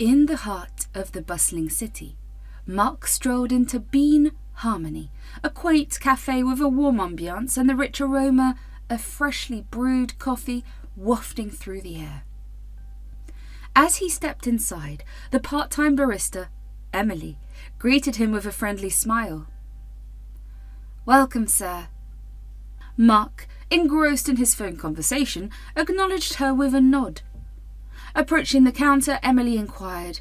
In the heart of the bustling city, Mark strolled into Bean Harmony, a quaint cafe with a warm ambiance and the rich aroma of freshly brewed coffee wafting through the air. As he stepped inside, the part-time barista, Emily, greeted him with a friendly smile. "Welcome, sir." Mark, engrossed in his phone conversation, acknowledged her with a nod. Approaching the counter, Emily inquired,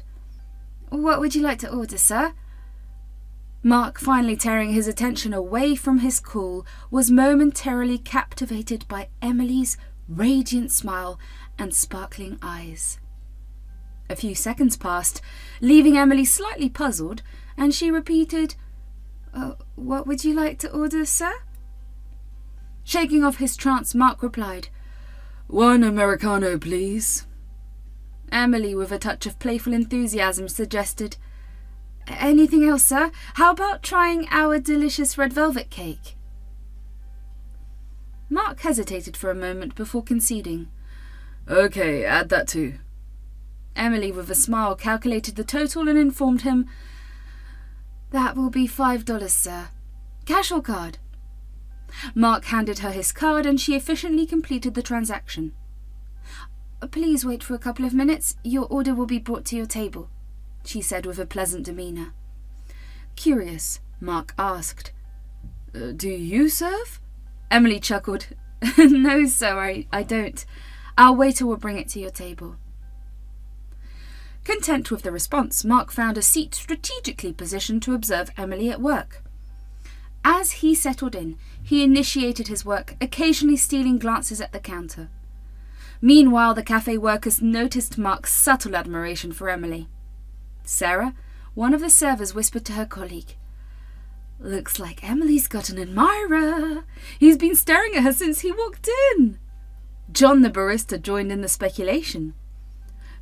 "What would you like to order, sir?" Mark, finally tearing his attention away from his call, was momentarily captivated by Emily's radiant smile and sparkling eyes. A few seconds passed, leaving Emily slightly puzzled, and she repeated, "What would you like to order, sir?" Shaking off his trance, Mark replied, "One Americano, please." Emily, with a touch of playful enthusiasm, suggested, "Anything else, sir? How about trying our delicious red velvet cake?" Mark hesitated for a moment before conceding. "Okay, add that too." Emily, with a smile, calculated the total and informed him, "That will be $5, sir. Cash or card?" Mark handed her his card and she efficiently completed the transaction. "Please wait for a couple of minutes. Your order will be brought to your table," she said with a pleasant demeanour. Curious, Mark asked, "Do you serve?" Emily chuckled. "No, sir, I don't. Our waiter will bring it to your table." Content with the response, Mark found a seat strategically positioned to observe Emily at work. As he settled in, he initiated his work, occasionally stealing glances at the counter. Meanwhile, the cafe workers noticed Mark's subtle admiration for Emily. Sarah, one of the servers, whispered to her colleague, "Looks like Emily's got an admirer. He's been staring at her since he walked in." John, the barista, joined in the speculation.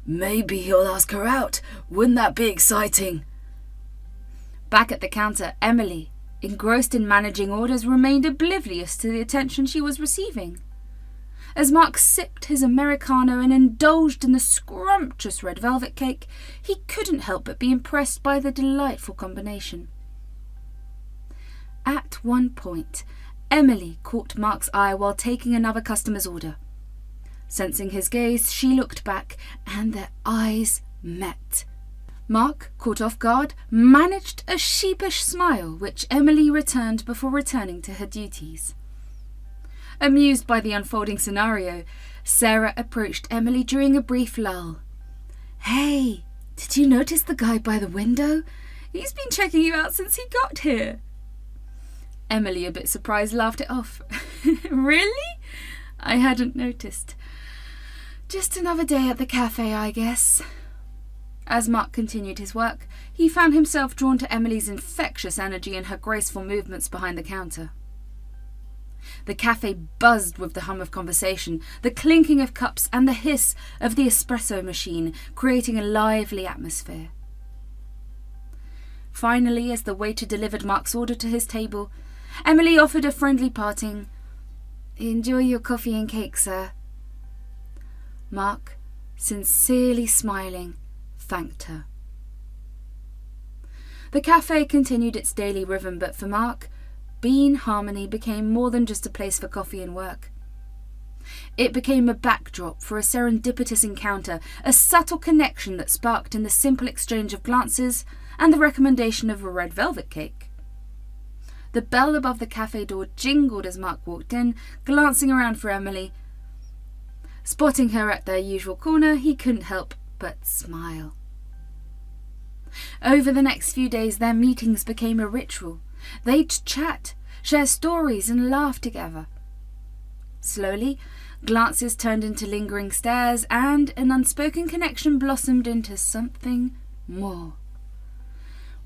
"Maybe he'll ask her out. Wouldn't that be exciting?" Back at the counter, Emily, engrossed in managing orders, remained oblivious to the attention she was receiving. As Mark sipped his Americano and indulged in the scrumptious red velvet cake, he couldn't help but be impressed by the delightful combination. At one point, Emily caught Mark's eye while taking another customer's order. Sensing his gaze, she looked back, and their eyes met. Mark, caught off guard, managed a sheepish smile, which Emily returned before returning to her duties. Amused by the unfolding scenario, Sarah approached Emily during a brief lull. "Hey, did you notice the guy by the window? He's been checking you out since he got here." Emily, a bit surprised, laughed it off. "Really? I hadn't noticed. Just another day at the cafe, I guess." As Mark continued his work, he found himself drawn to Emily's infectious energy and her graceful movements behind the counter. The cafe buzzed with the hum of conversation, the clinking of cups and the hiss of the espresso machine, creating a lively atmosphere. Finally, as the waiter delivered Mark's order to his table, Emily offered a friendly parting, "Enjoy your coffee and cake, sir." Mark, sincerely smiling, thanked her. The cafe continued its daily rhythm, but for Mark, Bean Harmony became more than just a place for coffee and work. It became a backdrop for a serendipitous encounter, a subtle connection that sparked in the simple exchange of glances and the recommendation of a red velvet cake. The bell above the cafe door jingled as Mark walked in, glancing around for Emily. Spotting her at their usual corner, he couldn't help but smile. Over the next few days, their meetings became a ritual. They'd chat, share stories and laugh together. Slowly, glances turned into lingering stares and an unspoken connection blossomed into something more.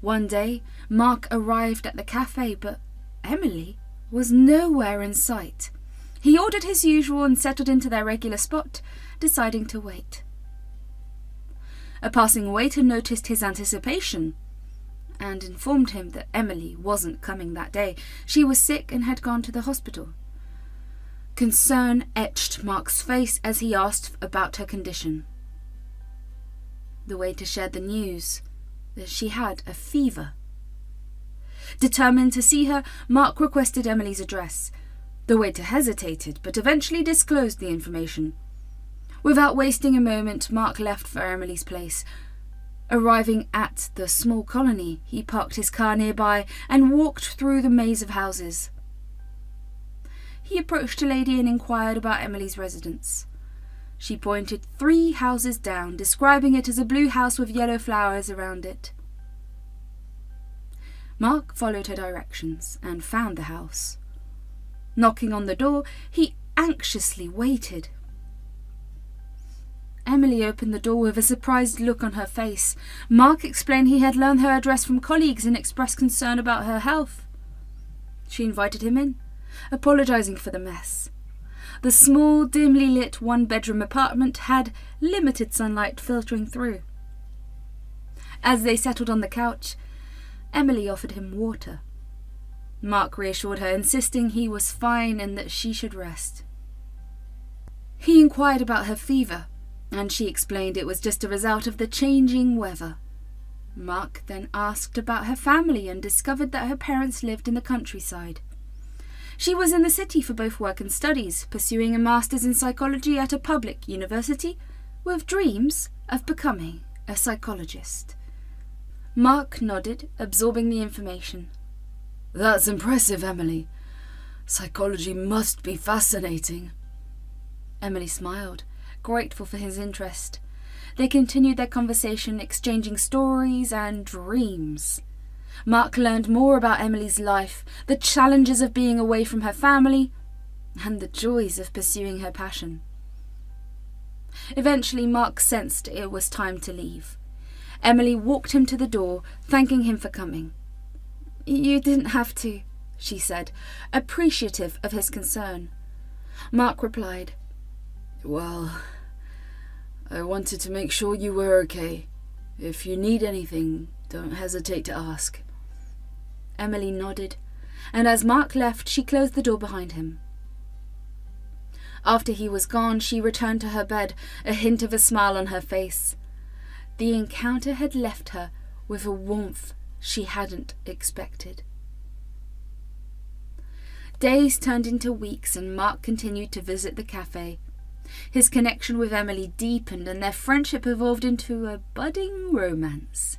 One day, Mark arrived at the cafe, but Emily was nowhere in sight. He ordered his usual and settled into their regular spot, deciding to wait. A passing waiter noticed his anticipation and informed him that Emily wasn't coming that day. She was sick and had gone to the hospital. Concern etched Mark's face as he asked about her condition. The waiter shared the news that she had a fever. Determined to see her, Mark requested Emily's address. The waiter hesitated, but eventually disclosed the information. Without wasting a moment, Mark left for Emily's place. Arriving at the small colony, he parked his car nearby and walked through the maze of houses. He approached a lady and inquired about Emily's residence. She pointed 3 houses down, describing it as a blue house with yellow flowers around it. Mark followed her directions and found the house. Knocking on the door, he anxiously waited. Emily opened the door with a surprised look on her face. Mark explained he had learned her address from colleagues and expressed concern about her health. She invited him in, apologising for the mess. The small, dimly lit one-bedroom apartment had limited sunlight filtering through. As they settled on the couch, Emily offered him water. Mark reassured her, insisting he was fine and that she should rest. He inquired about her fever, and she explained it was just a result of the changing weather. Mark then asked about her family and discovered that her parents lived in the countryside. She was in the city for both work and studies, pursuing a master's in psychology at a public university, with dreams of becoming a psychologist. Mark nodded, absorbing the information. "That's impressive, Emily. Psychology must be fascinating." Emily smiled, grateful for his interest. They continued their conversation, exchanging stories and dreams. Mark learned more about Emily's life, the challenges of being away from her family, and the joys of pursuing her passion. Eventually, Mark sensed it was time to leave. Emily walked him to the door, thanking him for coming. "You didn't have to," she said, appreciative of his concern. Mark replied, "Well, I wanted to make sure you were okay. If you need anything, don't hesitate to ask." Emily nodded, and as Mark left, she closed the door behind him. After he was gone, she returned to her bed, a hint of a smile on her face. The encounter had left her with a warmth she hadn't expected. Days turned into weeks, and Mark continued to visit the cafe. His connection with Emily deepened, and their friendship evolved into a budding romance.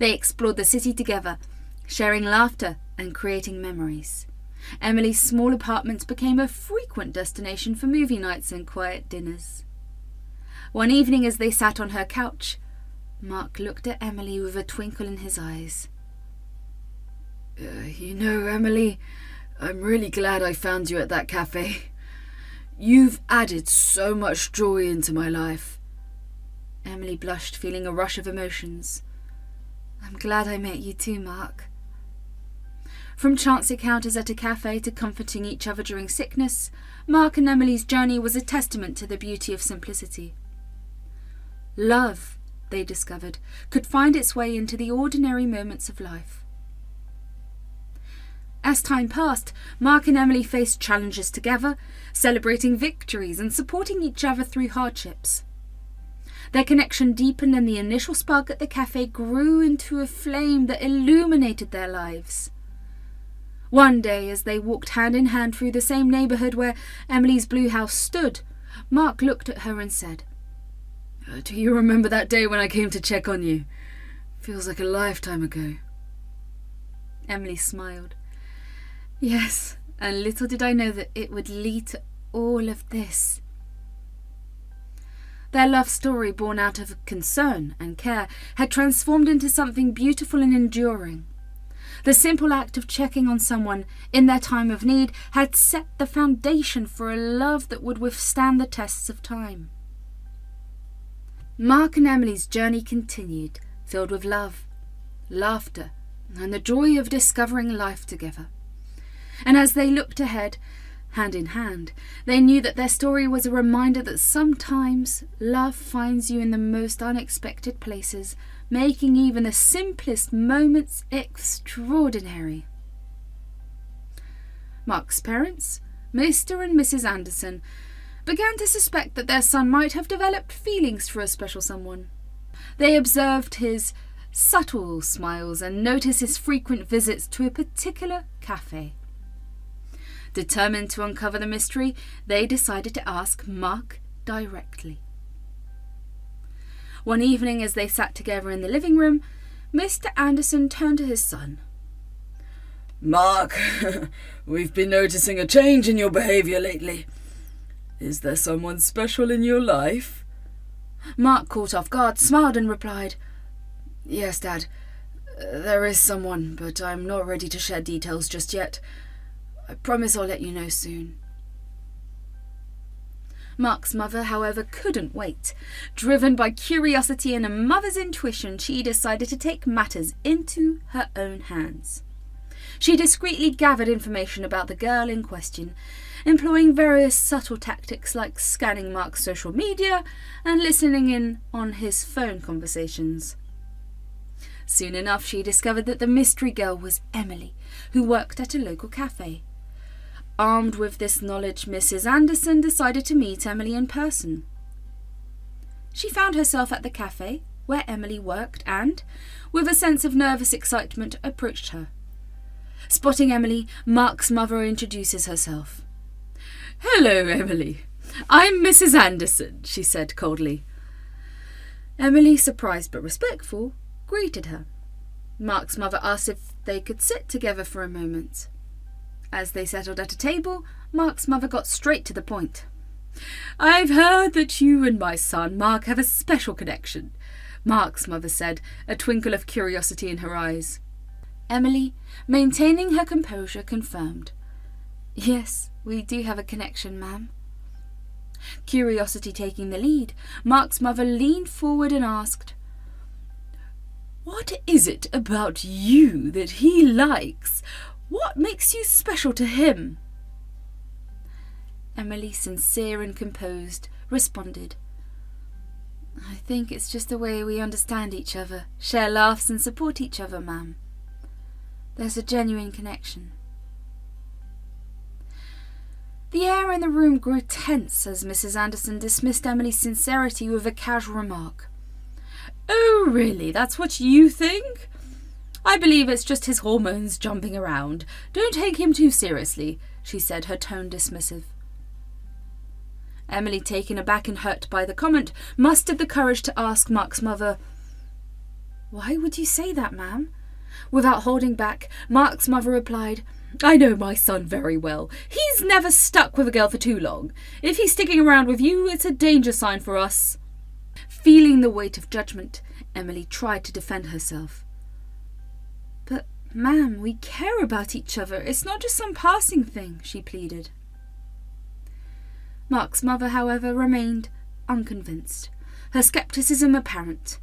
They explored the city together, sharing laughter and creating memories. Emily's small apartment became a frequent destination for movie nights and quiet dinners. One evening, as they sat on her couch, Mark looked at Emily with a twinkle in his eyes. Emily, I'm really glad I found you at that cafe. You've added so much joy into my life." Emily blushed, feeling a rush of emotions. "I'm glad I met you too, Mark." From chance encounters at a cafe to comforting each other during sickness, Mark and Emily's journey was a testament to the beauty of simplicity. Love, they discovered, could find its way into the ordinary moments of life. As time passed, Mark and Emily faced challenges together, celebrating victories and supporting each other through hardships. Their connection deepened, and the initial spark at the cafe grew into a flame that illuminated their lives. One day, as they walked hand in hand through the same neighbourhood where Emily's blue house stood, Mark looked at her and said, "Do you remember that day when I came to check on you? Feels like a lifetime ago." Emily smiled. "Yes, and little did I know that it would lead to all of this." Their love story, born out of concern and care, had transformed into something beautiful and enduring. The simple act of checking on someone in their time of need had set the foundation for a love that would withstand the tests of time. Mark and Emily's journey continued, filled with love, laughter, and the joy of discovering life together. And as they looked ahead, hand in hand, they knew that their story was a reminder that sometimes love finds you in the most unexpected places, making even the simplest moments extraordinary. Mark's parents, Mr. and Mrs. Anderson, began to suspect that their son might have developed feelings for a special someone. They observed his subtle smiles and noticed his frequent visits to a particular cafe. Determined to uncover the mystery, they decided to ask Mark directly. One evening, as they sat together in the living room, Mr. Anderson turned to his son. "Mark, we've been noticing a change in your behaviour lately. Is there someone special in your life?" Mark, caught off guard, smiled and replied, "Yes, Dad. There is someone, but I'm not ready to share details just yet. I promise I'll let you know soon." Mark's mother, however, couldn't wait. Driven by curiosity and a mother's intuition, she decided to take matters into her own hands. She discreetly gathered information about the girl in question, employing various subtle tactics like scanning Mark's social media and listening in on his phone conversations. Soon enough, she discovered that the mystery girl was Emily, who worked at a local cafe. Armed with this knowledge, Mrs. Anderson decided to meet Emily in person. She found herself at the cafe where Emily worked and, with a sense of nervous excitement, approached her. Spotting Emily, Mark's mother introduces herself. "Hello, Emily. I'm Mrs. Anderson," she said coldly. Emily, surprised but respectful, greeted her. Mark's mother asked if they could sit together for a moment. As they settled at a table, Mark's mother got straight to the point. "I've heard that you and my son, Mark, have a special connection," Mark's mother said, a twinkle of curiosity in her eyes. Emily, maintaining her composure, confirmed. "Yes, we do have a connection, ma'am." Curiosity taking the lead, Mark's mother leaned forward and asked, "What is it about you that he likes? What makes you special to him?" Emily, sincere and composed, responded, "I think it's just the way we understand each other, share laughs and support each other, ma'am. There's a genuine connection." The air in the room grew tense as Mrs. Anderson dismissed Emily's sincerity with a casual remark. "Oh, really? That's what you think? I believe it's just his hormones jumping around. Don't take him too seriously," she said, her tone dismissive. Emily, taken aback and hurt by the comment, mustered the courage to ask Mark's mother, "Why would you say that, ma'am?" Without holding back, Mark's mother replied, "I know my son very well. He's never stuck with a girl for too long. If he's sticking around with you, it's a danger sign for us." Feeling the weight of judgment, Emily tried to defend herself. "But, ma'am, we care about each other. It's not just some passing thing," she pleaded. Mark's mother, however, remained unconvinced, her scepticism apparent.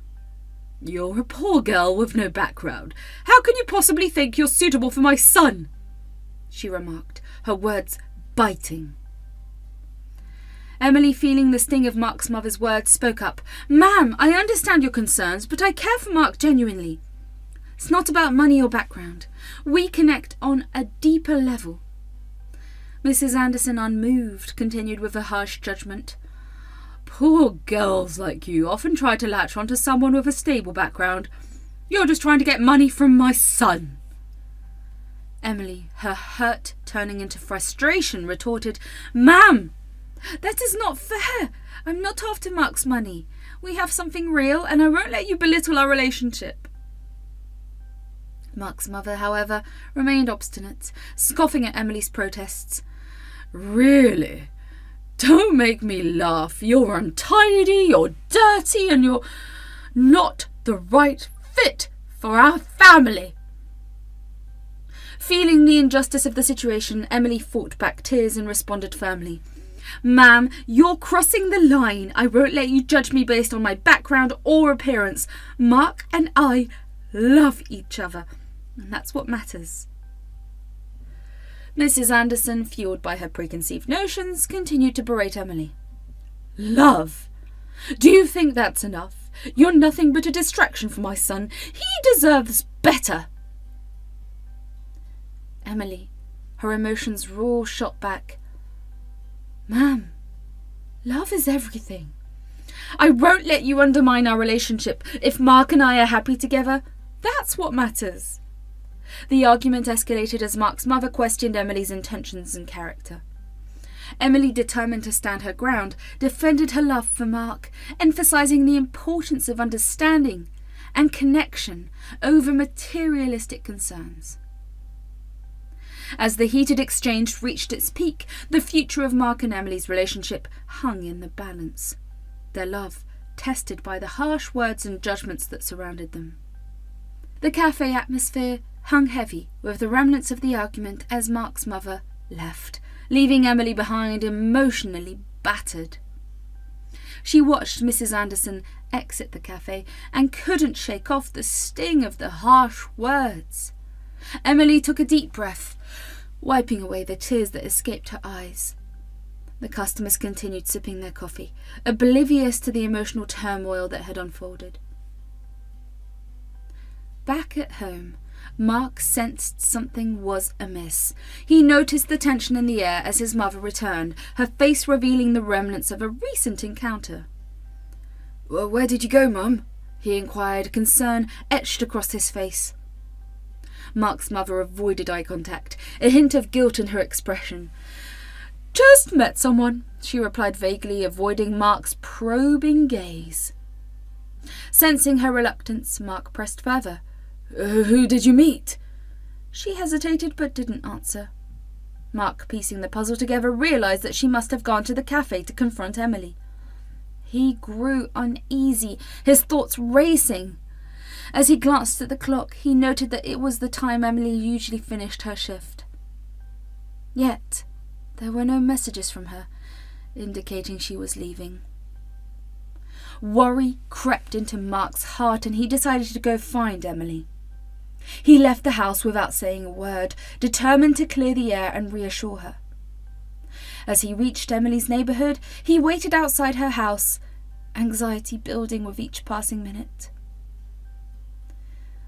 "You're a poor girl with no background. How can you possibly think you're suitable for my son?" she remarked, her words biting. Emily, feeling the sting of Mark's mother's words, spoke up. "Ma'am, I understand your concerns, but I care for Mark genuinely. It's not about money or background. We connect on a deeper level." Mrs. Anderson, unmoved, continued with a harsh judgment. "Poor girls like you often try to latch onto someone with a stable background. You're just trying to get money from my son." Emily, her hurt turning into frustration, retorted, "Ma'am, that is not fair. I'm not after Mark's money. We have something real, and I won't let you belittle our relationship." Mark's mother, however, remained obstinate, scoffing at Emily's protests. "Really? Don't make me laugh. You're untidy, you're dirty, and you're not the right fit for our family." Feeling the injustice of the situation, Emily fought back tears and responded firmly. "Ma'am, you're crossing the line. I won't let you judge me based on my background or appearance. Mark and I love each other, and that's what matters." Mrs. Anderson, fueled by her preconceived notions, continued to berate Emily. "Love? Do you think that's enough? You're nothing but a distraction for my son. He deserves better." Emily, her emotions raw, shot back. "Ma'am, love is everything. I won't let you undermine our relationship. If Mark and I are happy together, that's what matters. The argument escalated as Mark's mother questioned Emily's intentions and character. Emily, determined to stand her ground, defended her love for Mark, emphasizing the importance of understanding and connection over materialistic concerns. As the heated exchange reached its peak, the future of Mark and Emily's relationship hung in the balance, their love tested by the harsh words and judgments that surrounded them. The cafe atmosphere hung heavy with the remnants of the argument as Mark's mother left, leaving Emily behind emotionally battered. She watched Mrs. Anderson exit the cafe and couldn't shake off the sting of the harsh words. Emily took a deep breath, wiping away the tears that escaped her eyes. The customers continued sipping their coffee, oblivious to the emotional turmoil that had unfolded. Back at home, Mark sensed something was amiss. He noticed the tension in the air as his mother returned, her face revealing the remnants of a recent encounter. "Well, where did you go, Mum?" he inquired, concern etched across his face. Mark's mother avoided eye contact, a hint of guilt in her expression. "Just met someone," she replied vaguely, avoiding Mark's probing gaze. Sensing her reluctance, Mark pressed further. "Who did you meet?" She hesitated but didn't answer. Mark, piecing the puzzle together, realised that she must have gone to the cafe to confront Emily. He grew uneasy, his thoughts racing. As he glanced at the clock, he noted that it was the time Emily usually finished her shift. Yet, there were no messages from her, indicating she was leaving. Worry crept into Mark's heart and he decided to go find Emily. He left the house without saying a word, determined to clear the air and reassure her. As he reached Emily's neighbourhood, he waited outside her house, anxiety building with each passing minute.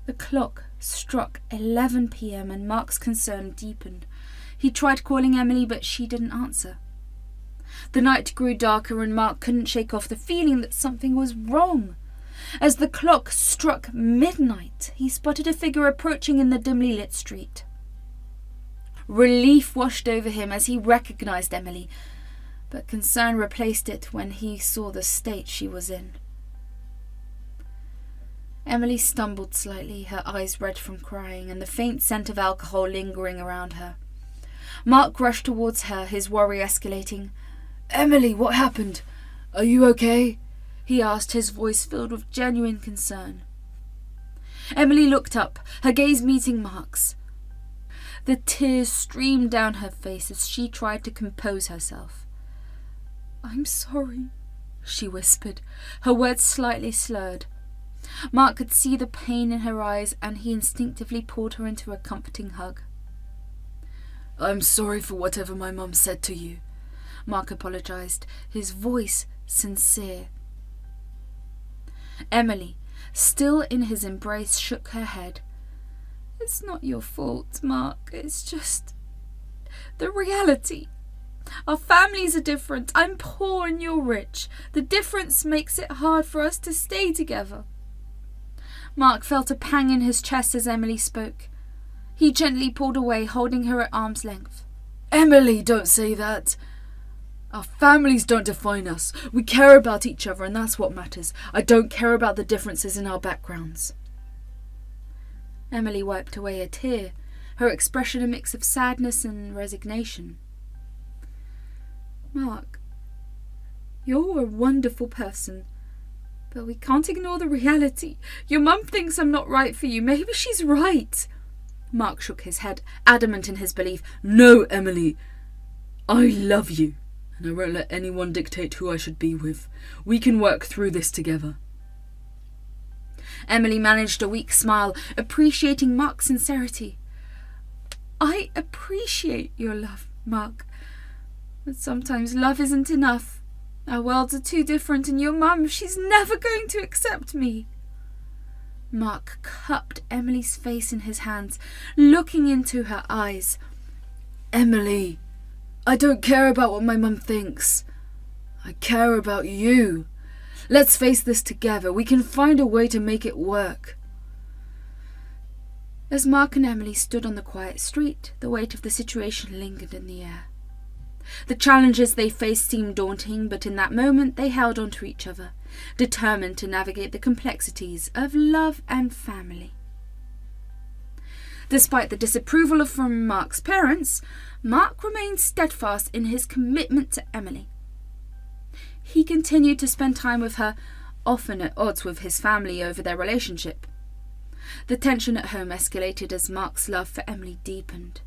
The clock struck 11 p.m. and Mark's concern deepened. He tried calling Emily, but she didn't answer. The night grew darker and Mark couldn't shake off the feeling that something was wrong. As the clock struck midnight, he spotted a figure approaching in the dimly lit street. Relief washed over him as he recognised Emily, but concern replaced it when he saw the state she was in. Emily stumbled slightly, her eyes red from crying, and the faint scent of alcohol lingering around her. Mark rushed towards her, his worry escalating. "Emily, what happened? Are you okay?" he asked, his voice filled with genuine concern. Emily looked up, her gaze meeting Mark's. The tears streamed down her face as she tried to compose herself. "I'm sorry," she whispered, her words slightly slurred. Mark could see the pain in her eyes and he instinctively pulled her into a comforting hug. "I'm sorry for whatever my mum said to you," Mark apologised, his voice sincere. Emily, still in his embrace, shook her head. "It's not your fault, Mark. It's just the reality. Our families are different. I'm poor and you're rich. The difference makes it hard for us to stay together." Mark felt a pang in his chest as Emily spoke. He gently pulled away, holding her at arm's length. "Emily, don't say that. Our families don't define us. We care about each other and that's what matters. I don't care about the differences in our backgrounds." Emily wiped away a tear, her expression a mix of sadness and resignation. "Mark, you're a wonderful person, but we can't ignore the reality. Your mum thinks I'm not right for you. Maybe she's right." Mark shook his head, adamant in his belief. "No, Emily. I love you, and I won't let anyone dictate who I should be with. We can work through this together." Emily managed a weak smile, appreciating Mark's sincerity. "I appreciate your love, Mark, but sometimes love isn't enough. Our worlds are too different, and your mum, she's never going to accept me." Mark cupped Emily's face in his hands, looking into her eyes. "Emily, I don't care about what my mum thinks. I care about you. Let's face this together. We can find a way to make it work. As Mark and Emily stood on the quiet street, the weight of the situation lingered in the air. The challenges they faced seemed daunting, but in that moment they held on to each other, determined to navigate the complexities of love and family. Despite the disapproval from Mark's parents, Mark remained steadfast in his commitment to Emily. He continued to spend time with her, often at odds with his family over their relationship. The tension at home escalated as Mark's love for Emily deepened.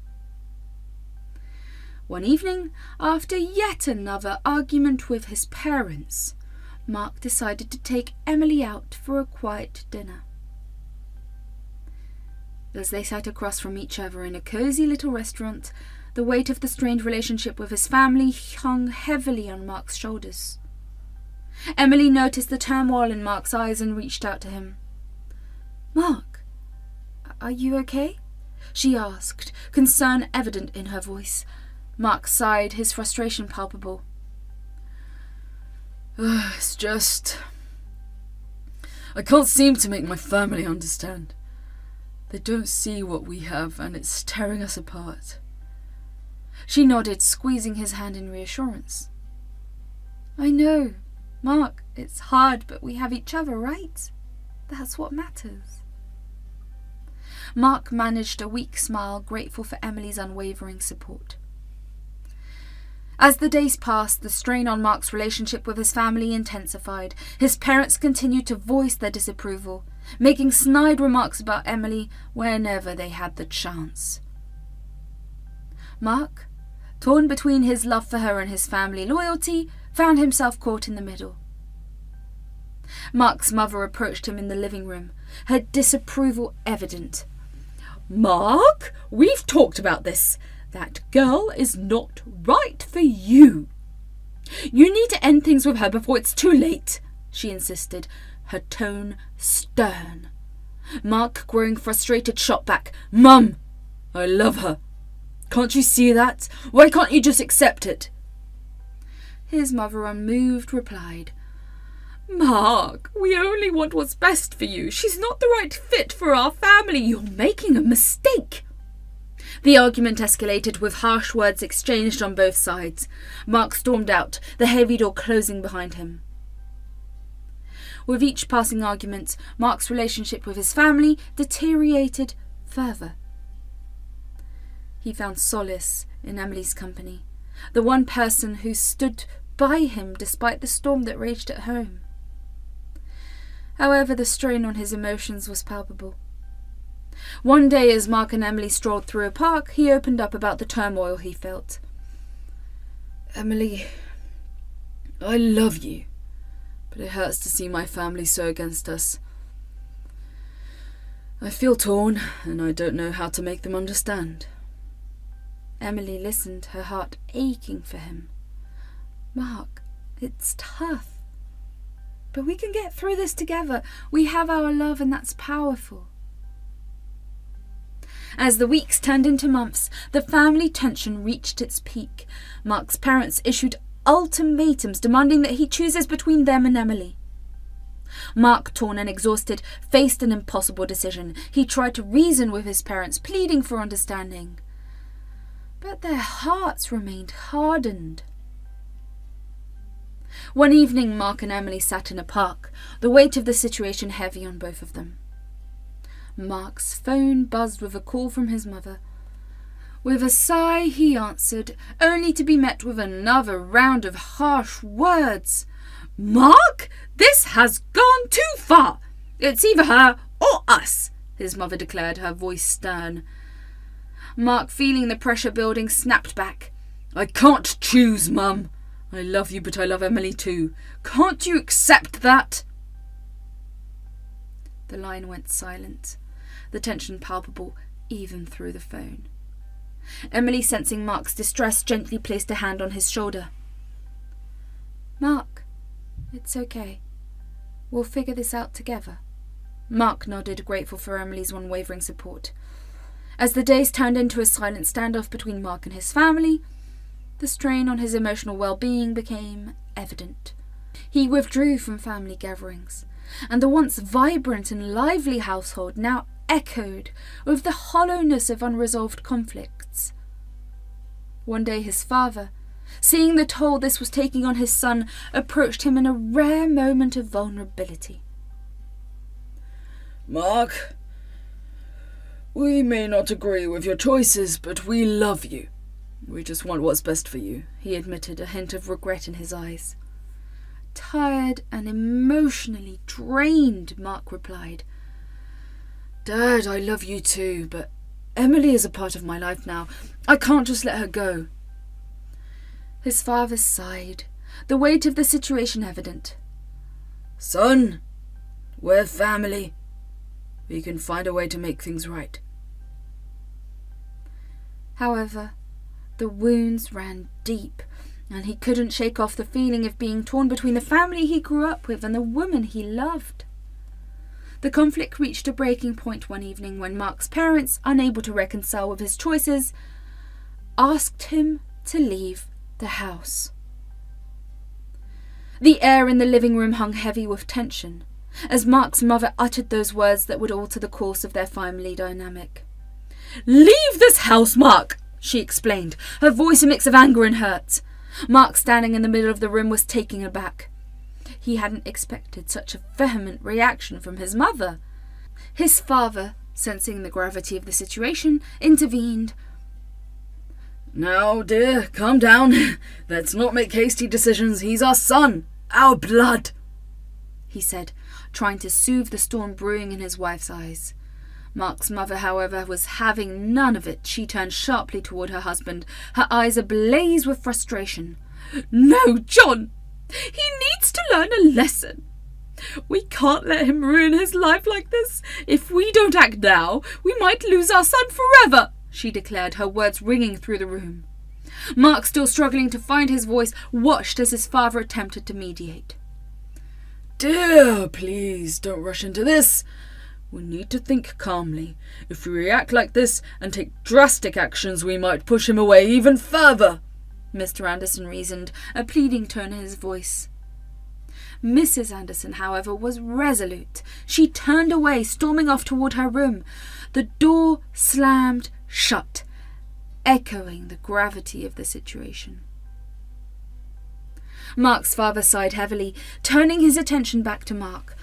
One evening, after yet another argument with his parents, Mark decided to take Emily out for a quiet dinner. As they sat across from each other in a cosy little restaurant, the weight of the strained relationship with his family hung heavily on Mark's shoulders. Emily noticed the turmoil in Mark's eyes and reached out to him. "Mark, are you okay?" she asked, concern evident in her voice. Mark sighed, his frustration palpable. It's just... I can't seem to make my family understand. They don't see what we have, and it's tearing us apart. She nodded, squeezing his hand in reassurance. "I know, Mark, it's hard, but we have each other, right? That's what matters." Mark managed a weak smile, grateful for Emily's unwavering support. As the days passed, the strain on Mark's relationship with his family intensified. His parents continued to voice their disapproval, making snide remarks about Emily whenever they had the chance. Mark, torn between his love for her and his family loyalty, found himself caught in the middle. Mark's mother approached him in the living room, her disapproval evident. "Mark, we've talked about this. That girl is not right for you. You need to end things with her before it's too late," she insisted, her tone stern. Mark, growing frustrated, shot back. "Mum, I love her. Can't you see that? Why can't you just accept it?" His mother, unmoved, replied, "Mark, we only want what's best for you. She's not the right fit for our family. You're making a mistake." The argument escalated, with harsh words exchanged on both sides. Mark stormed out, the heavy door closing behind him. With each passing argument, Mark's relationship with his family deteriorated further. He found solace in Emily's company, the one person who stood by him despite the storm that raged at home. However, the strain on his emotions was palpable. One day, as Mark and Emily strolled through a park, he opened up about the turmoil he felt. "Emily, I love you, but it hurts to see my family so against us. I feel torn, and I don't know how to make them understand." Emily listened, her heart aching for him. "Mark, it's tough, but we can get through this together. We have our love, and that's powerful." As the weeks turned into months, the family tension reached its peak. Mark's parents issued ultimatums demanding that he chooses between them and Emily. Mark, torn and exhausted, faced an impossible decision. He tried to reason with his parents, pleading for understanding. But their hearts remained hardened. One evening, Mark and Emily sat in a park, the weight of the situation heavy on both of them. Mark's phone buzzed with a call from his mother. With a sigh, he answered, only to be met with another round of harsh words. "Mark, this has gone too far. It's either her or us," his mother declared, her voice stern. Mark, feeling the pressure building, snapped back. "I can't choose, Mum. I love you, but I love Emily too. Can't you accept that?" The line went silent, the tension palpable even through the phone. Emily, sensing Mark's distress, gently placed a hand on his shoulder. "Mark, it's okay. We'll figure this out together." Mark nodded, grateful for Emily's unwavering support. As the days turned into a silent standoff between Mark and his family, the strain on his emotional well-being became evident. He withdrew from family gatherings, and the once vibrant and lively household now echoed with the hollowness of unresolved conflicts. One day his father, seeing the toll this was taking on his son, approached him in a rare moment of vulnerability. "Mark, we may not agree with your choices, but we love you. We just want what's best for you," he admitted, a hint of regret in his eyes. Tired and emotionally drained, Mark replied, "Dad, I love you too, but Emily is a part of my life now. I can't just let her go." His father sighed, the weight of the situation evident. "Son, we're family. We can find a way to make things right." However, the wounds ran deep, and he couldn't shake off the feeling of being torn between the family he grew up with and the woman he loved. The conflict reached a breaking point one evening when Mark's parents, unable to reconcile with his choices, asked him to leave the house. The air in the living room hung heavy with tension, as Mark's mother uttered those words that would alter the course of their family dynamic. "Leave this house, Mark!" she explained, her voice a mix of anger and hurt. Mark, standing in the middle of the room, was taken aback. He hadn't expected such a vehement reaction from his mother. His father, sensing the gravity of the situation, intervened. "Now, dear, calm down. Let's not make hasty decisions. He's our son, our blood," he said, trying to soothe the storm brewing in his wife's eyes. Mark's mother, however, was having none of it. She turned sharply toward her husband, her eyes ablaze with frustration. "No, John! He needs to learn a lesson. We can't let him ruin his life like this. If we don't act now, we might lose our son forever," she declared, her words ringing through the room. Mark, still struggling to find his voice, watched as his father attempted to mediate. "Dear, please don't rush into this. We need to think calmly. If we react like this and take drastic actions, we might push him away even further," Mr. Anderson reasoned, a pleading tone in his voice. Mrs. Anderson, however, was resolute. She turned away, storming off toward her room. The door slammed shut, echoing the gravity of the situation. Mark's father sighed heavily, turning his attention back to Mark.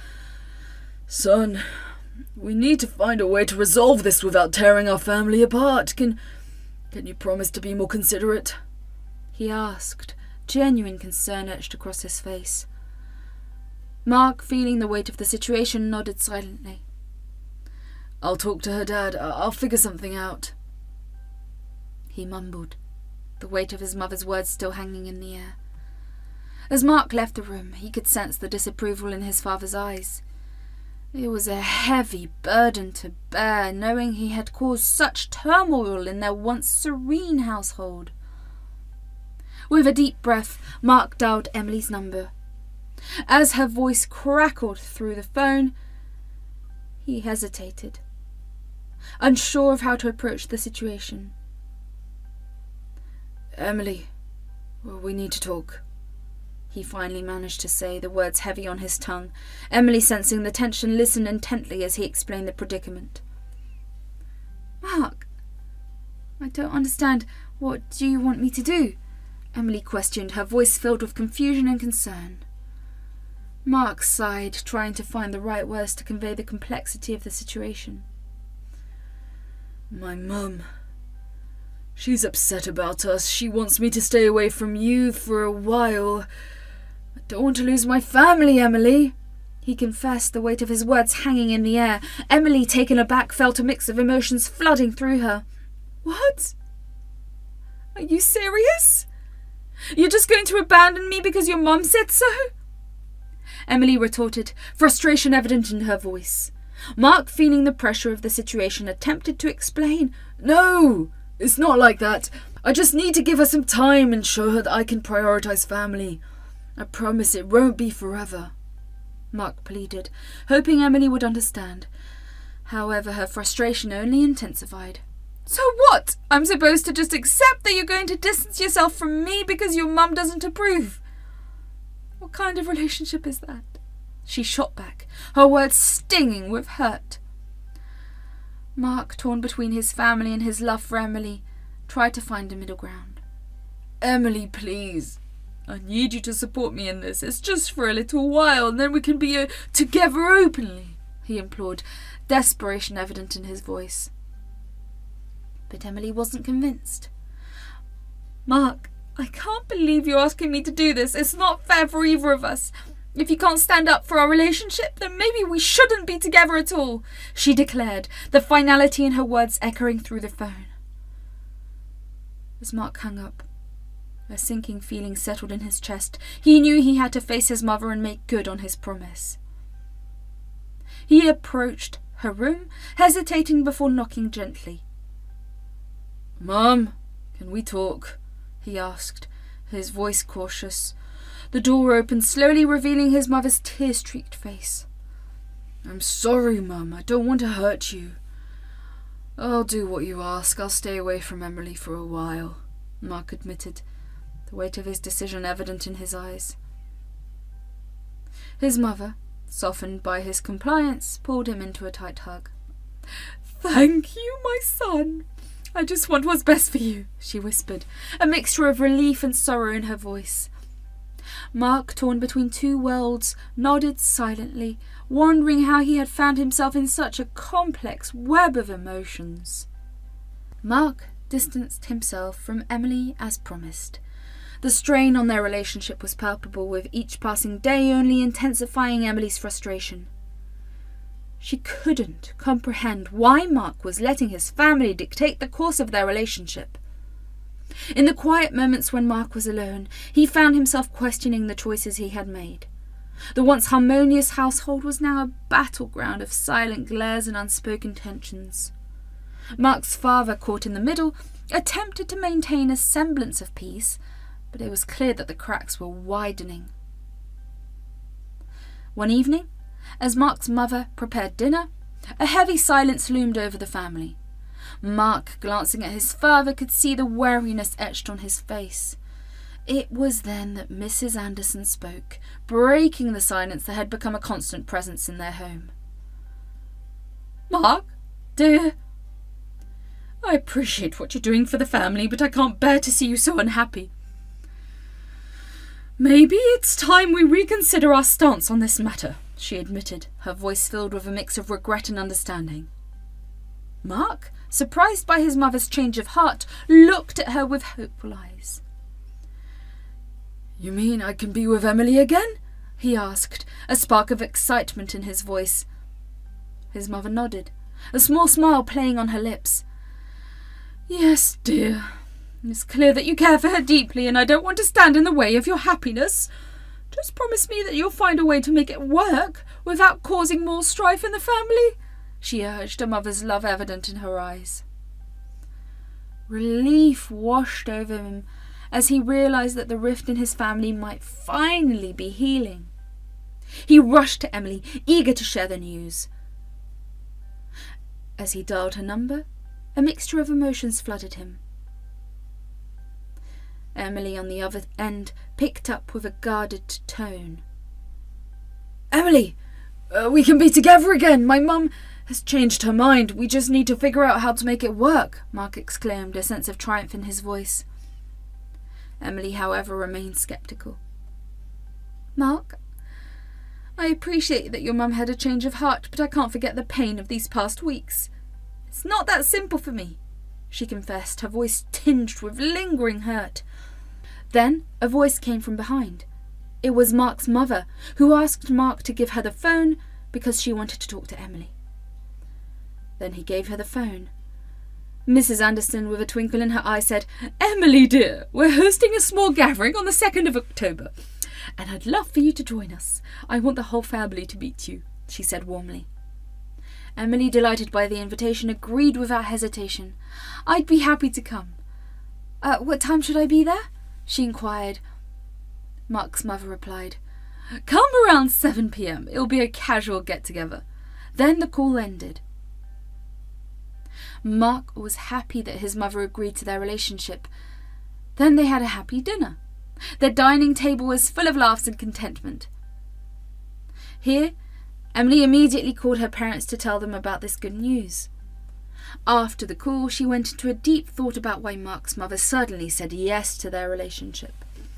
"Son, we need to find a way to resolve this without tearing our family apart. Can you promise to be more considerate?" he asked, genuine concern etched across his face. Mark, feeling the weight of the situation, nodded silently. "I'll talk to her dad. I'll figure something out," he mumbled, the weight of his mother's words still hanging in the air. As Mark left the room, he could sense the disapproval in his father's eyes. It was a heavy burden to bear, knowing he had caused such turmoil in their once serene household. With a deep breath, Mark dialed Emily's number. As her voice crackled through the phone, he hesitated, unsure of how to approach the situation. "Emily, we need to talk," he finally managed to say, the words heavy on his tongue. Emily, sensing the tension, listened intently as he explained the predicament. "Mark, I don't understand. What do you want me to do?" Emily questioned, her voice filled with confusion and concern. Mark sighed, trying to find the right words to convey the complexity of the situation. "My mum. She's upset about us. She wants me to stay away from you for a while. I don't want to lose my family, Emily," he confessed, the weight of his words hanging in the air. Emily, taken aback, felt a mix of emotions flooding through her. "What? Are you serious? You're just going to abandon me because your mum said so?" Emily retorted, frustration evident in her voice. Mark, feeling the pressure of the situation, attempted to explain. "No, it's not like that. I just need to give her some time and show her that I can prioritise family. I promise it won't be forever," Mark pleaded, hoping Emily would understand. However, her frustration only intensified. "So what? I'm supposed to just accept that you're going to distance yourself from me because your mum doesn't approve? Or What kind of relationship is that? She shot back, her words stinging with hurt. Mark, torn between his family and his love for Emily, tried to find a middle ground. Emily, please. I need you to support me in this. It's just for a little while, and then we can be together openly, he implored, desperation evident in his voice. But Emily wasn't convinced. Mark, I can't believe you're asking me to do this. It's not fair for either of us. If you can't stand up for our relationship, then maybe we shouldn't be together at all, she declared, the finality in her words echoing through the phone. As Mark hung up, a sinking feeling settled in his chest. He knew he had to face his mother and make good on his promise. He approached her room, hesitating before knocking gently. "Mum, can we talk?" he asked, his voice cautious. The door opened, slowly revealing his mother's tear-streaked face. "I'm sorry, Mum. I don't want to hurt you." "I'll do what you ask. I'll stay away from Emily for a while," Mark admitted, the weight of his decision evident in his eyes. His mother, softened by his compliance, pulled him into a tight hug. "Thank you, my son. I just want what's best for you," she whispered, a mixture of relief and sorrow in her voice. Mark, torn between two worlds, nodded silently, wondering how he had found himself in such a complex web of emotions. Mark distanced himself from Emily as promised. The strain on their relationship was palpable, with each passing day only intensifying Emily's frustration. She couldn't comprehend why Mark was letting his family dictate the course of their relationship. In the quiet moments when Mark was alone, he found himself questioning the choices he had made. The once harmonious household was now a battleground of silent glares and unspoken tensions. Mark's father, caught in the middle, attempted to maintain a semblance of peace, but it was clear that the cracks were widening. One evening, as Mark's mother prepared dinner, a heavy silence loomed over the family. Mark, glancing at his father, could see the wariness etched on his face. It was then that Mrs. Anderson spoke, breaking the silence that had become a constant presence in their home. "Mark, dear, I appreciate what you're doing for the family, but I can't bear to see you so unhappy. Maybe it's time we reconsider our stance on this matter," she admitted, her voice filled with a mix of regret and understanding. Mark, surprised by his mother's change of heart, looked at her with hopeful eyes. "You mean I can be with Emily again?" he asked, a spark of excitement in his voice. His mother nodded, a small smile playing on her lips. "Yes, dear. It's clear that you care for her deeply, and I don't want to stand in the way of your happiness. Just promise me that you'll find a way to make it work without causing more strife in the family," she urged, a mother's love evident in her eyes. Relief washed over him as he realized that the rift in his family might finally be healing. He rushed to Emily, eager to share the news. As he dialed her number, a mixture of emotions flooded him. Emily, on the other end, picked up with a guarded tone. "Emily, we can be together again. My mum has changed her mind. We just need to figure out how to make it work," Mark exclaimed, a sense of triumph in his voice. Emily, however, remained sceptical. "Mark, I appreciate that your mum had a change of heart, but I can't forget the pain of these past weeks. It's not that simple for me," she confessed, her voice tinged with lingering hurt. Then a voice came from behind. It was Mark's mother, who asked Mark to give her the phone because she wanted to talk to Emily. Then he gave her the phone. Mrs. Anderson, with a twinkle in her eye, said, "Emily, dear, we're hosting a small gathering on the 2nd of October, and I'd love for you to join us. I want the whole family to meet you," she said warmly. Emily, delighted by the invitation, agreed without hesitation. "I'd be happy to come." What time should I be there?" she inquired. Mark's mother replied, "Come around 7 p.m. It'll be a casual get-together." Then the call ended. Mark was happy that his mother agreed to their relationship. Then they had a happy dinner. Their dining table was full of laughs and contentment. Here, Emily immediately called her parents to tell them about this good news. After the call, she went into a deep thought about why Mark's mother suddenly said yes to their relationship.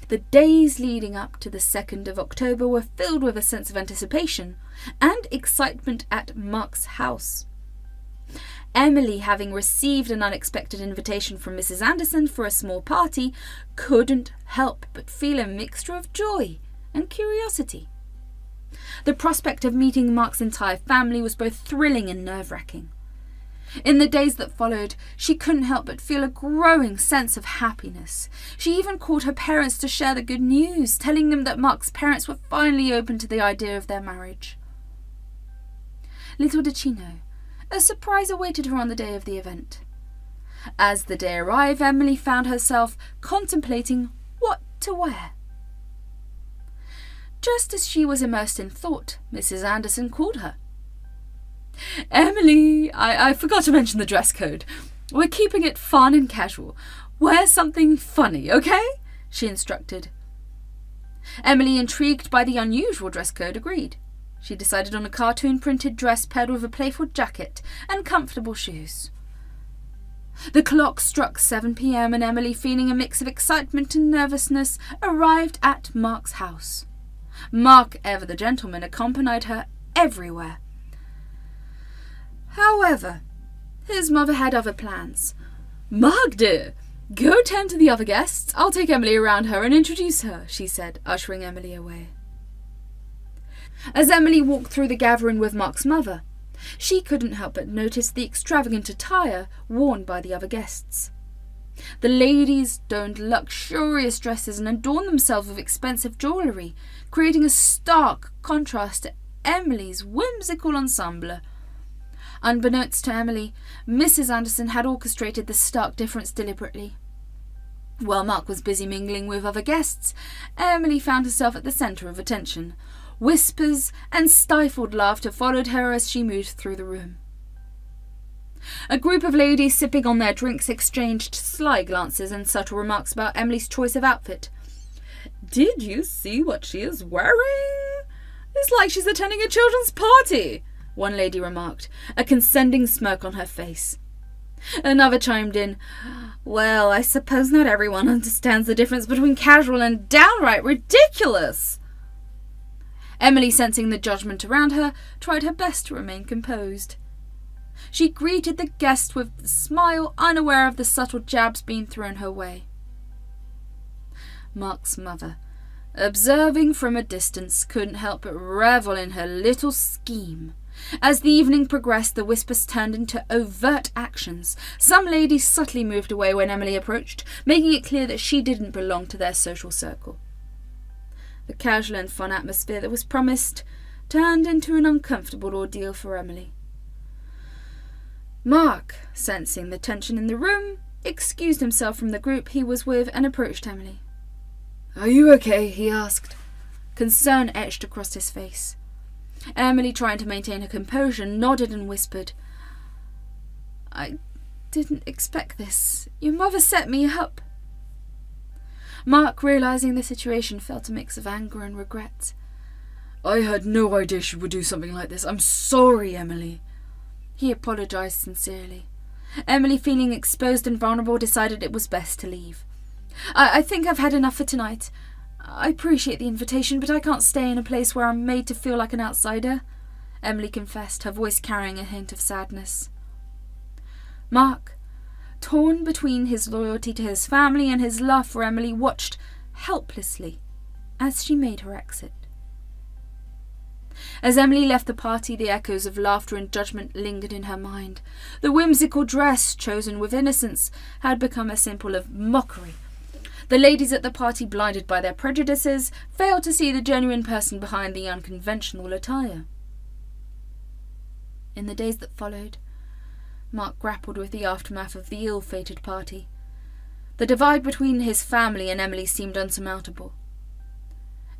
The days leading up to the 2nd of October were filled with a sense of anticipation and excitement at Mark's house. Emily, having received an unexpected invitation from Mrs. Anderson for a small party, couldn't help but feel a mixture of joy and curiosity. The prospect of meeting Mark's entire family was both thrilling and nerve-wracking. In the days that followed, she couldn't help but feel a growing sense of happiness. She even called her parents to share the good news, telling them that Mark's parents were finally open to the idea of their marriage. Little did she know, a surprise awaited her on the day of the event. As the day arrived, Emily found herself contemplating what to wear. Just as she was immersed in thought, Mrs. Anderson called her. Emily, I forgot to mention the dress code. We're keeping it fun and casual. Wear something funny, okay? She instructed. Emily, intrigued by the unusual dress code, agreed. She decided on a cartoon-printed dress paired with a playful jacket and comfortable shoes. The clock struck 7 p.m. and Emily, feeling a mix of excitement and nervousness, arrived at Mark's house. Mark, ever the gentleman, accompanied her everywhere. However, his mother had other plans. Mark, dear, go tend to the other guests. I'll take Emily around her and introduce her, she said, ushering Emily away. As Emily walked through the gathering with Mark's mother, she couldn't help but notice the extravagant attire worn by the other guests. The ladies donned luxurious dresses and adorned themselves with expensive jewellery, creating a stark contrast to Emily's whimsical ensemble. Unbeknownst to Emily, Mrs. Anderson had orchestrated this stark difference deliberately. While Mark was busy mingling with other guests, Emily found herself at the centre of attention. Whispers and stifled laughter followed her as she moved through the room. A group of ladies sipping on their drinks exchanged sly glances and subtle remarks about Emily's choice of outfit. Did you see what she is wearing? It's like she's attending a children's party, one lady remarked, a condescending smirk on her face. Another chimed in, well, I suppose not everyone understands the difference between casual and downright ridiculous. Emily, sensing the judgment around her, tried her best to remain composed. She greeted the guest with a smile, unaware of the subtle jabs being thrown her way. Mark's mother, observing from a distance, couldn't help but revel in her little scheme. As the evening progressed, the whispers turned into overt actions. Some ladies subtly moved away when Emily approached, making it clear that she didn't belong to their social circle. The casual and fun atmosphere that was promised turned into an uncomfortable ordeal for Emily. Mark, sensing the tension in the room, excused himself from the group he was with and approached Emily. "Are you okay?" he asked. Concern etched across his face. Emily, trying to maintain her composure, nodded and whispered, "I didn't expect this. Your mother set me up." Mark, realising the situation, felt a mix of anger and regret. "I had no idea she would do something like this. I'm sorry, Emily." He apologised sincerely. Emily, feeling exposed and vulnerable, decided it was best to leave. I think I've had enough for tonight. I appreciate the invitation, but I can't stay in a place where I'm made to feel like an outsider," Emily confessed, her voice carrying a hint of sadness. Mark, torn between his loyalty to his family and his love for Emily, watched helplessly as she made her exit. As Emily left the party, the echoes of laughter and judgment lingered in her mind. The whimsical dress, chosen with innocence, had become a symbol of mockery. The ladies at the party, blinded by their prejudices, failed to see the genuine person behind the unconventional attire. In the days that followed, Mark grappled with the aftermath of the ill-fated party. The divide between his family and Emily seemed unsurmountable.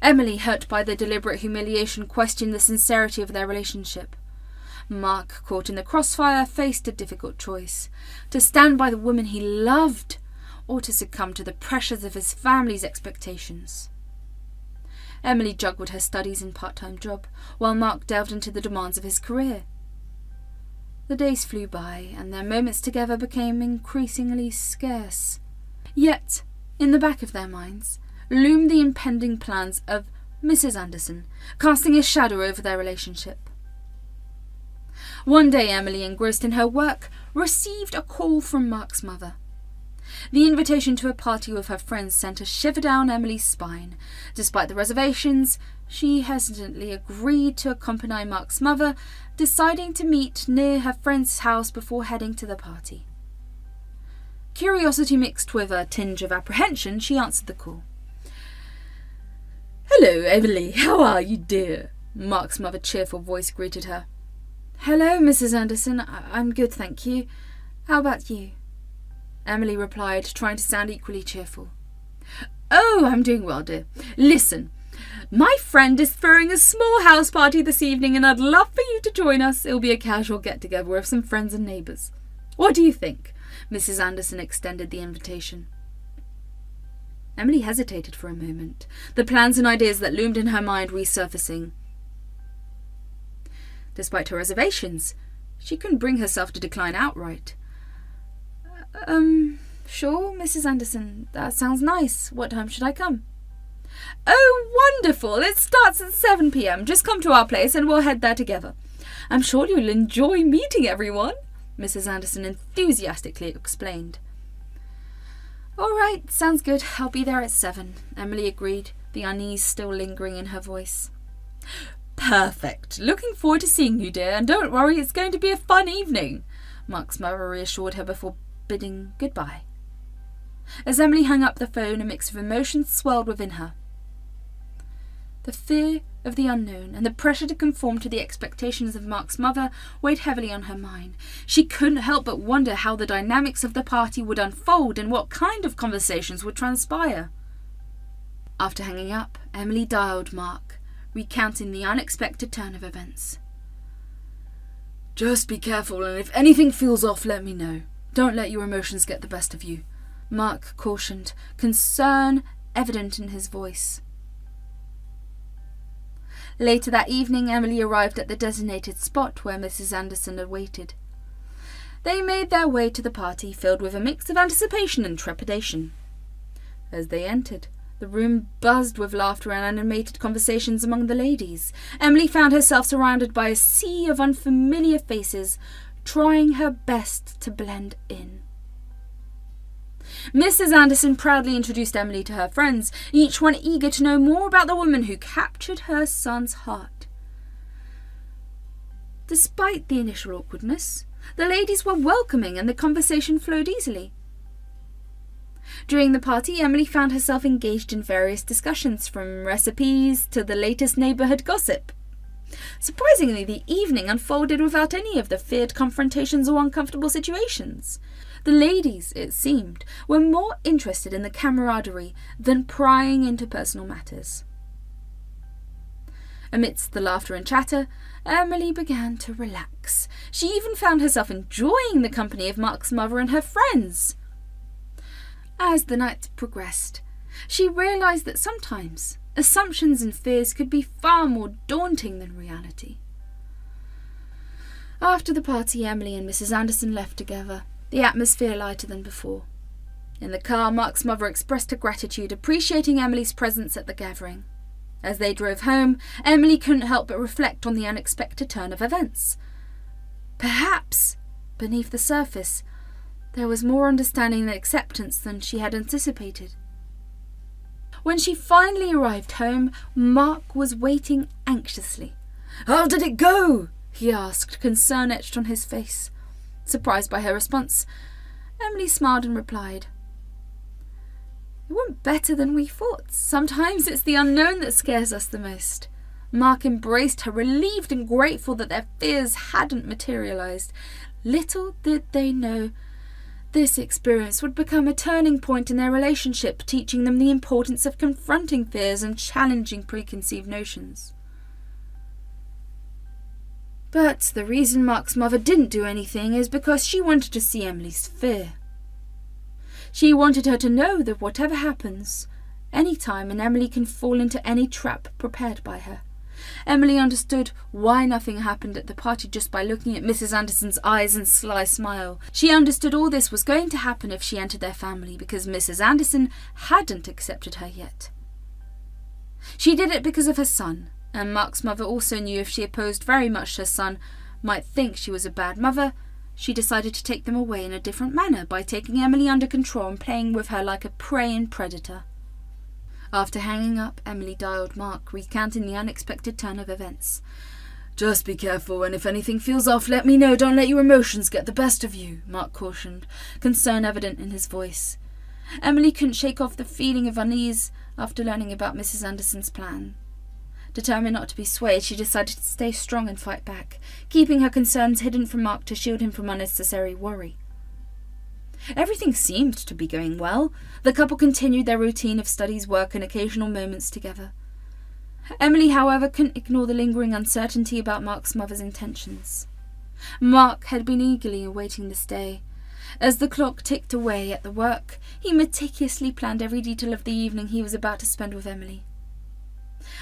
Emily, hurt by the deliberate humiliation, questioned the sincerity of their relationship. Mark, caught in the crossfire, faced a difficult choice: to stand by the woman he loved, or to succumb to the pressures of his family's expectations. Emily juggled her studies and part-time job, while Mark delved into the demands of his career. The days flew by, and their moments together became increasingly scarce. Yet, in the back of their minds, loomed the impending plans of Mrs. Anderson, casting a shadow over their relationship. One day, Emily, engrossed in her work, received a call from Mark's mother. The invitation to a party with her friends sent a shiver down Emily's spine. Despite the reservations, she hesitantly agreed to accompany Mark's mother, deciding to meet near her friend's house before heading to the party. Curiosity mixed with a tinge of apprehension, she answered the call. "Hello, Emily. How are you, dear?" Mark's mother's cheerful voice greeted her. "Hello, Mrs. Anderson. I'm good, thank you. How about you?" Emily replied, trying to sound equally cheerful. "Oh, I'm doing well, dear. Listen, my friend is throwing a small house party this evening and I'd love for you to join us. It'll be a casual get-together with some friends and neighbours. What do you think?" Mrs. Anderson extended the invitation. Emily hesitated for a moment, the plans and ideas that loomed in her mind resurfacing. Despite her reservations, she couldn't bring herself to decline outright. Sure, Mrs. Anderson. That sounds nice. What time should I come?" "Oh, wonderful. It starts at 7 p.m. Just come to our place and we'll head there together. I'm sure you'll enjoy meeting everyone," Mrs. Anderson enthusiastically explained. "All right, sounds good. I'll be there at 7, Emily agreed, the unease still lingering in her voice. "Perfect. Looking forward to seeing you, dear, and don't worry, it's going to be a fun evening," Mark's mother reassured her before bidding goodbye. As Emily hung up the phone, a mix of emotions swelled within her. The fear of the unknown and the pressure to conform to the expectations of Mark's mother weighed heavily on her mind. She couldn't help but wonder how the dynamics of the party would unfold and what kind of conversations would transpire. After hanging up, Emily dialed Mark, recounting the unexpected turn of events. "Just be careful, and if anything feels off, let me know. Don't let your emotions get the best of you," Mark cautioned, concern evident in his voice. Later that evening, Emily arrived at the designated spot where Mrs. Anderson had waited. They made their way to the party, filled with a mix of anticipation and trepidation. As they entered, the room buzzed with laughter and animated conversations among the ladies. Emily found herself surrounded by a sea of unfamiliar faces, trying her best to blend in. Mrs. Anderson proudly introduced Emily to her friends, each one eager to know more about the woman who captured her son's heart. Despite the initial awkwardness, the ladies were welcoming and the conversation flowed easily. During the party, Emily found herself engaged in various discussions, from recipes to the latest neighbourhood gossip. Surprisingly, the evening unfolded without any of the feared confrontations or uncomfortable situations. The ladies, it seemed, were more interested in the camaraderie than prying into personal matters. Amidst the laughter and chatter, Emily began to relax. She even found herself enjoying the company of Mark's mother and her friends. As the night progressed, she realised that sometimes assumptions and fears could be far more daunting than reality. After the party, Emily and Mrs. Anderson left together, the atmosphere lighter than before. In the car, Mark's mother expressed her gratitude, appreciating Emily's presence at the gathering. As they drove home, Emily couldn't help but reflect on the unexpected turn of events. Perhaps, beneath the surface, there was more understanding and acceptance than she had anticipated. When she finally arrived home, Mark was waiting anxiously. "How did it go?" he asked, concern etched on his face. Surprised by her response, Emily smiled and replied, "It went better than we thought. Sometimes it's the unknown that scares us the most." Mark embraced her, relieved and grateful that their fears hadn't materialised. Little did they know this experience would become a turning point in their relationship, teaching them the importance of confronting fears and challenging preconceived notions. But the reason Mark's mother didn't do anything is because she wanted to see Emily's fear. She wanted her to know that whatever happens, any time, and Emily can fall into any trap prepared by her. Emily understood why nothing happened at the party just by looking at Mrs. Anderson's eyes and sly smile. She understood all this was going to happen if she entered their family, because Mrs. Anderson hadn't accepted her yet. She did it because of her son, and Mark's mother also knew if she opposed very much her son might think she was a bad mother. She decided to take them away in a different manner by taking Emily under control and playing with her like a prey and predator. After hanging up, Emily dialed Mark, recounting the unexpected turn of events. "Just be careful, and if anything feels off, let me know. Don't let your emotions get the best of you," Mark cautioned, concern evident in his voice. Emily couldn't shake off the feeling of unease after learning about Mrs. Anderson's plan. Determined not to be swayed, she decided to stay strong and fight back, keeping her concerns hidden from Mark to shield him from unnecessary worry. Everything seemed to be going well. The couple continued their routine of studies, work, and occasional moments together. Emily, however, couldn't ignore the lingering uncertainty about Mark's mother's intentions. Mark had been eagerly awaiting this day. As the clock ticked away at the work, he meticulously planned every detail of the evening he was about to spend with Emily.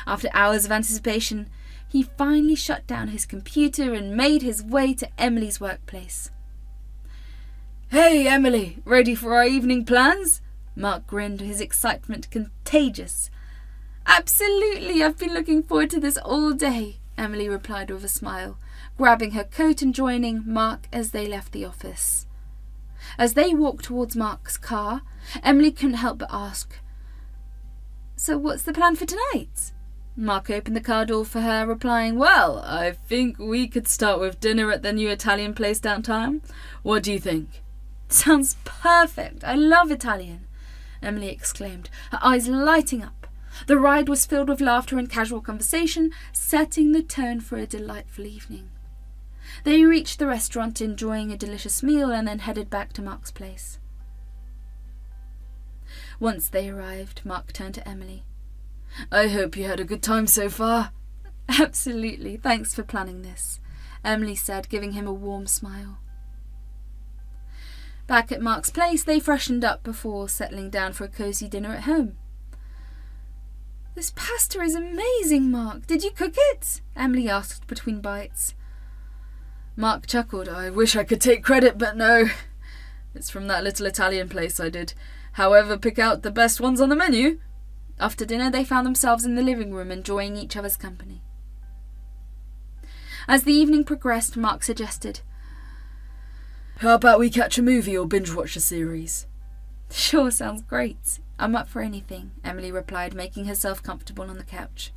After hours of anticipation, he finally shut down his computer and made his way to Emily's workplace. "Hey, Emily, ready for our evening plans?" Mark grinned, his excitement contagious. "Absolutely, I've been looking forward to this all day," Emily replied with a smile, grabbing her coat and joining Mark as they left the office. As they walked towards Mark's car, Emily couldn't help but ask, "So what's the plan for tonight?" Mark opened the car door for her, replying, "Well, I think we could start with dinner at the new Italian place downtown. What do you think?" "Sounds perfect. I love Italian," Emily exclaimed, her eyes lighting up. The ride was filled with laughter and casual conversation, setting the tone for a delightful evening. They reached the restaurant, enjoying a delicious meal, and then headed back to Mark's place. Once they arrived, Mark turned to Emily. "I hope you had a good time so far." "Absolutely. Thanks for planning this," Emily said, giving him a warm smile. Back at Mark's place, they freshened up before settling down for a cosy dinner at home. "This pasta is amazing, Mark. Did you cook it?" Emily asked between bites. Mark chuckled. "I wish I could take credit, but no. It's from that little Italian place I did. However, pick out the best ones on the menu." After dinner, they found themselves in the living room, enjoying each other's company. As the evening progressed, Mark suggested, "How about we catch a movie or binge watch a series?" "Sure, sounds great. I'm up for anything," Emily replied, making herself comfortable on the couch.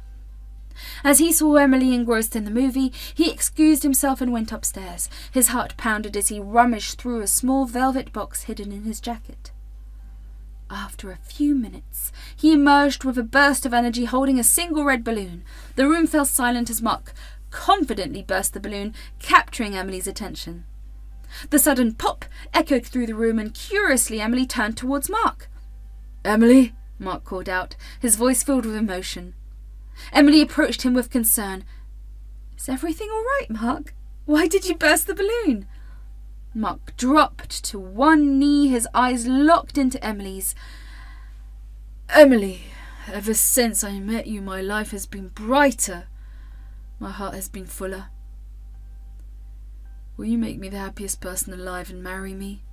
As he saw Emily engrossed in the movie, he excused himself and went upstairs. His heart pounded as he rummaged through a small velvet box hidden in his jacket. After a few minutes, he emerged with a burst of energy, holding a single red balloon. The room fell silent as Mark confidently burst the balloon, capturing Emily's attention. The sudden pop echoed through the room, and curiously Emily turned towards Mark. "Emily?" Mark called out, his voice filled with emotion. Emily approached him with concern. "Is everything all right, Mark? Why did you burst the balloon?" Mark dropped to one knee, his eyes locked into Emily's. "Emily, ever since I met you, my life has been brighter. My heart has been fuller. Will you make me the happiest person alive and marry me?"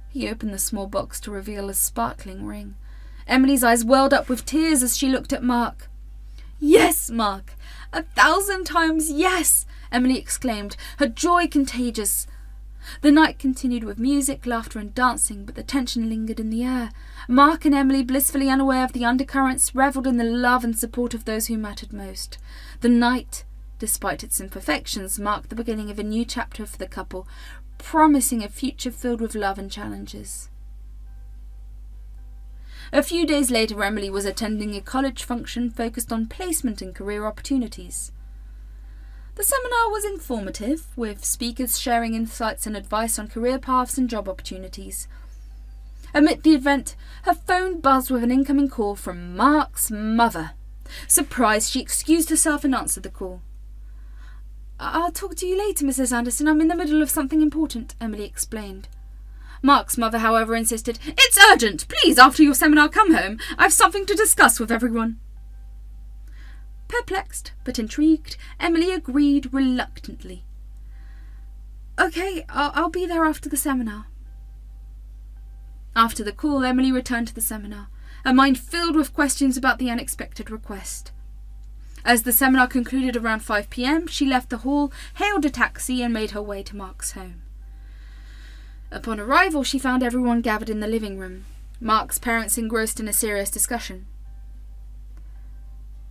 He opened the small box to reveal a sparkling ring. Emily's eyes welled up with tears as she looked at Mark. "Yes, Mark, 1,000 times yes!" Emily exclaimed, her joy contagious. The night continued with music, laughter and dancing, but the tension lingered in the air. Mark and Emily, blissfully unaware of the undercurrents, revelled in the love and support of those who mattered most. The night, despite its imperfections, marked the beginning of a new chapter for the couple, promising a future filled with love and challenges. A few days later, Emily was attending a college function focused on placement and career opportunities. The seminar was informative, with speakers sharing insights and advice on career paths and job opportunities. Amid the event, her phone buzzed with an incoming call from Mark's mother. Surprised, she excused herself and answered the call. "I'll talk to you later, Mrs. Anderson. I'm in the middle of something important," Emily explained. Mark's mother, however, insisted, "It's urgent! Please, after your seminar, come home. I've something to discuss with everyone." Perplexed but intrigued, Emily agreed reluctantly. "Okay, I'll be there after the seminar." After the call, Emily returned to the seminar, her mind filled with questions about the unexpected request. As the seminar concluded around 5 p.m, she left the hall, hailed a taxi, and made her way to Mark's home. Upon arrival, she found everyone gathered in the living room, Mark's parents engrossed in a serious discussion.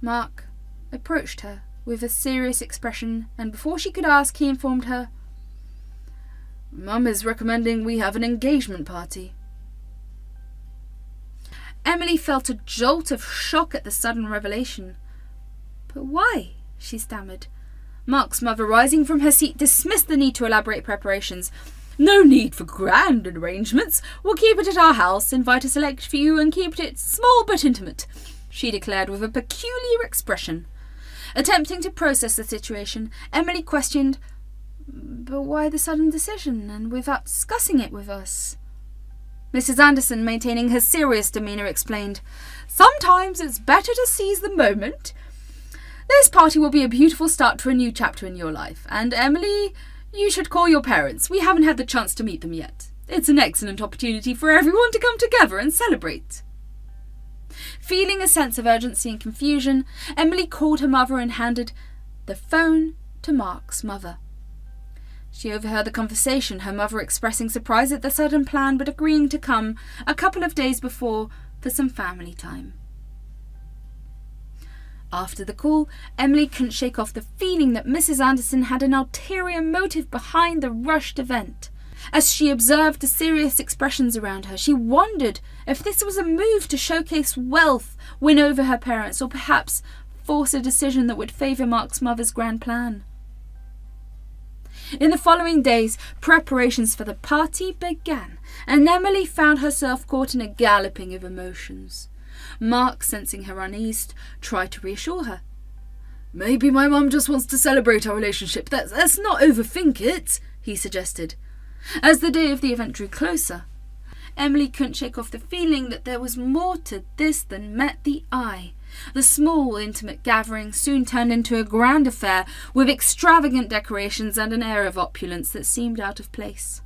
Mark approached her with a serious expression, and before she could ask, he informed her, "Mum is recommending we have an engagement party." Emily felt a jolt of shock at the sudden revelation. "But why?" she stammered. Mark's mother, rising from her seat, dismissed the need to elaborate preparations. "No need for grand arrangements. We'll keep it at our house, invite a select few, and keep it small but intimate," she declared with a peculiar expression. Attempting to process the situation, Emily questioned, "But why the sudden decision, and without discussing it with us?" Mrs. Anderson, maintaining her serious demeanour, explained, "Sometimes it's better to seize the moment. This party will be a beautiful start to a new chapter in your life, and Emily, you should call your parents. We haven't had the chance to meet them yet. It's an excellent opportunity for everyone to come together and celebrate." Feeling a sense of urgency and confusion, Emily called her mother and handed the phone to Mark's mother. She overheard the conversation, her mother expressing surprise at the sudden plan but agreeing to come a couple of days before for some family time. After the call, Emily couldn't shake off the feeling that Mrs. Anderson had an ulterior motive behind the rushed event. As she observed the serious expressions around her, she wondered if this was a move to showcase wealth, win over her parents, or perhaps force a decision that would favour Mark's mother's grand plan. In the following days, preparations for the party began, and Emily found herself caught in a galloping of emotions. Mark, sensing her unease, tried to reassure her. "Maybe my mum just wants to celebrate our relationship. Let's not overthink it," he suggested. As the day of the event drew closer, Emily couldn't shake off the feeling that there was more to this than met the eye. The small, intimate gathering soon turned into a grand affair with extravagant decorations and an air of opulence that seemed out of place.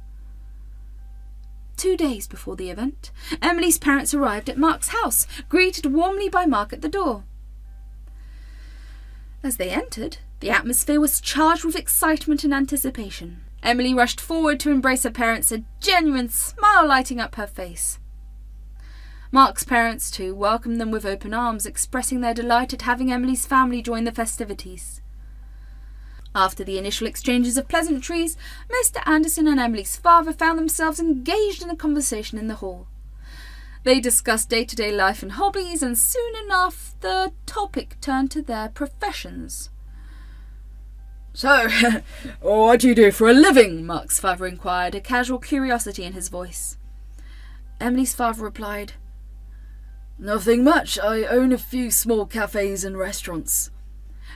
2 days before the event, Emily's parents arrived at Mark's house, greeted warmly by Mark at the door. As they entered, the atmosphere was charged with excitement and anticipation. Emily rushed forward to embrace her parents, a genuine smile lighting up her face. Mark's parents, too, welcomed them with open arms, expressing their delight at having Emily's family join the festivities. After the initial exchanges of pleasantries, Mr. Anderson and Emily's father found themselves engaged in a conversation in the hall. They discussed day-to-day life and hobbies, and soon enough the topic turned to their professions. "So, what do you do for a living?" Mark's father inquired, a casual curiosity in his voice. Emily's father replied, "Nothing much. I own a few small cafes and restaurants."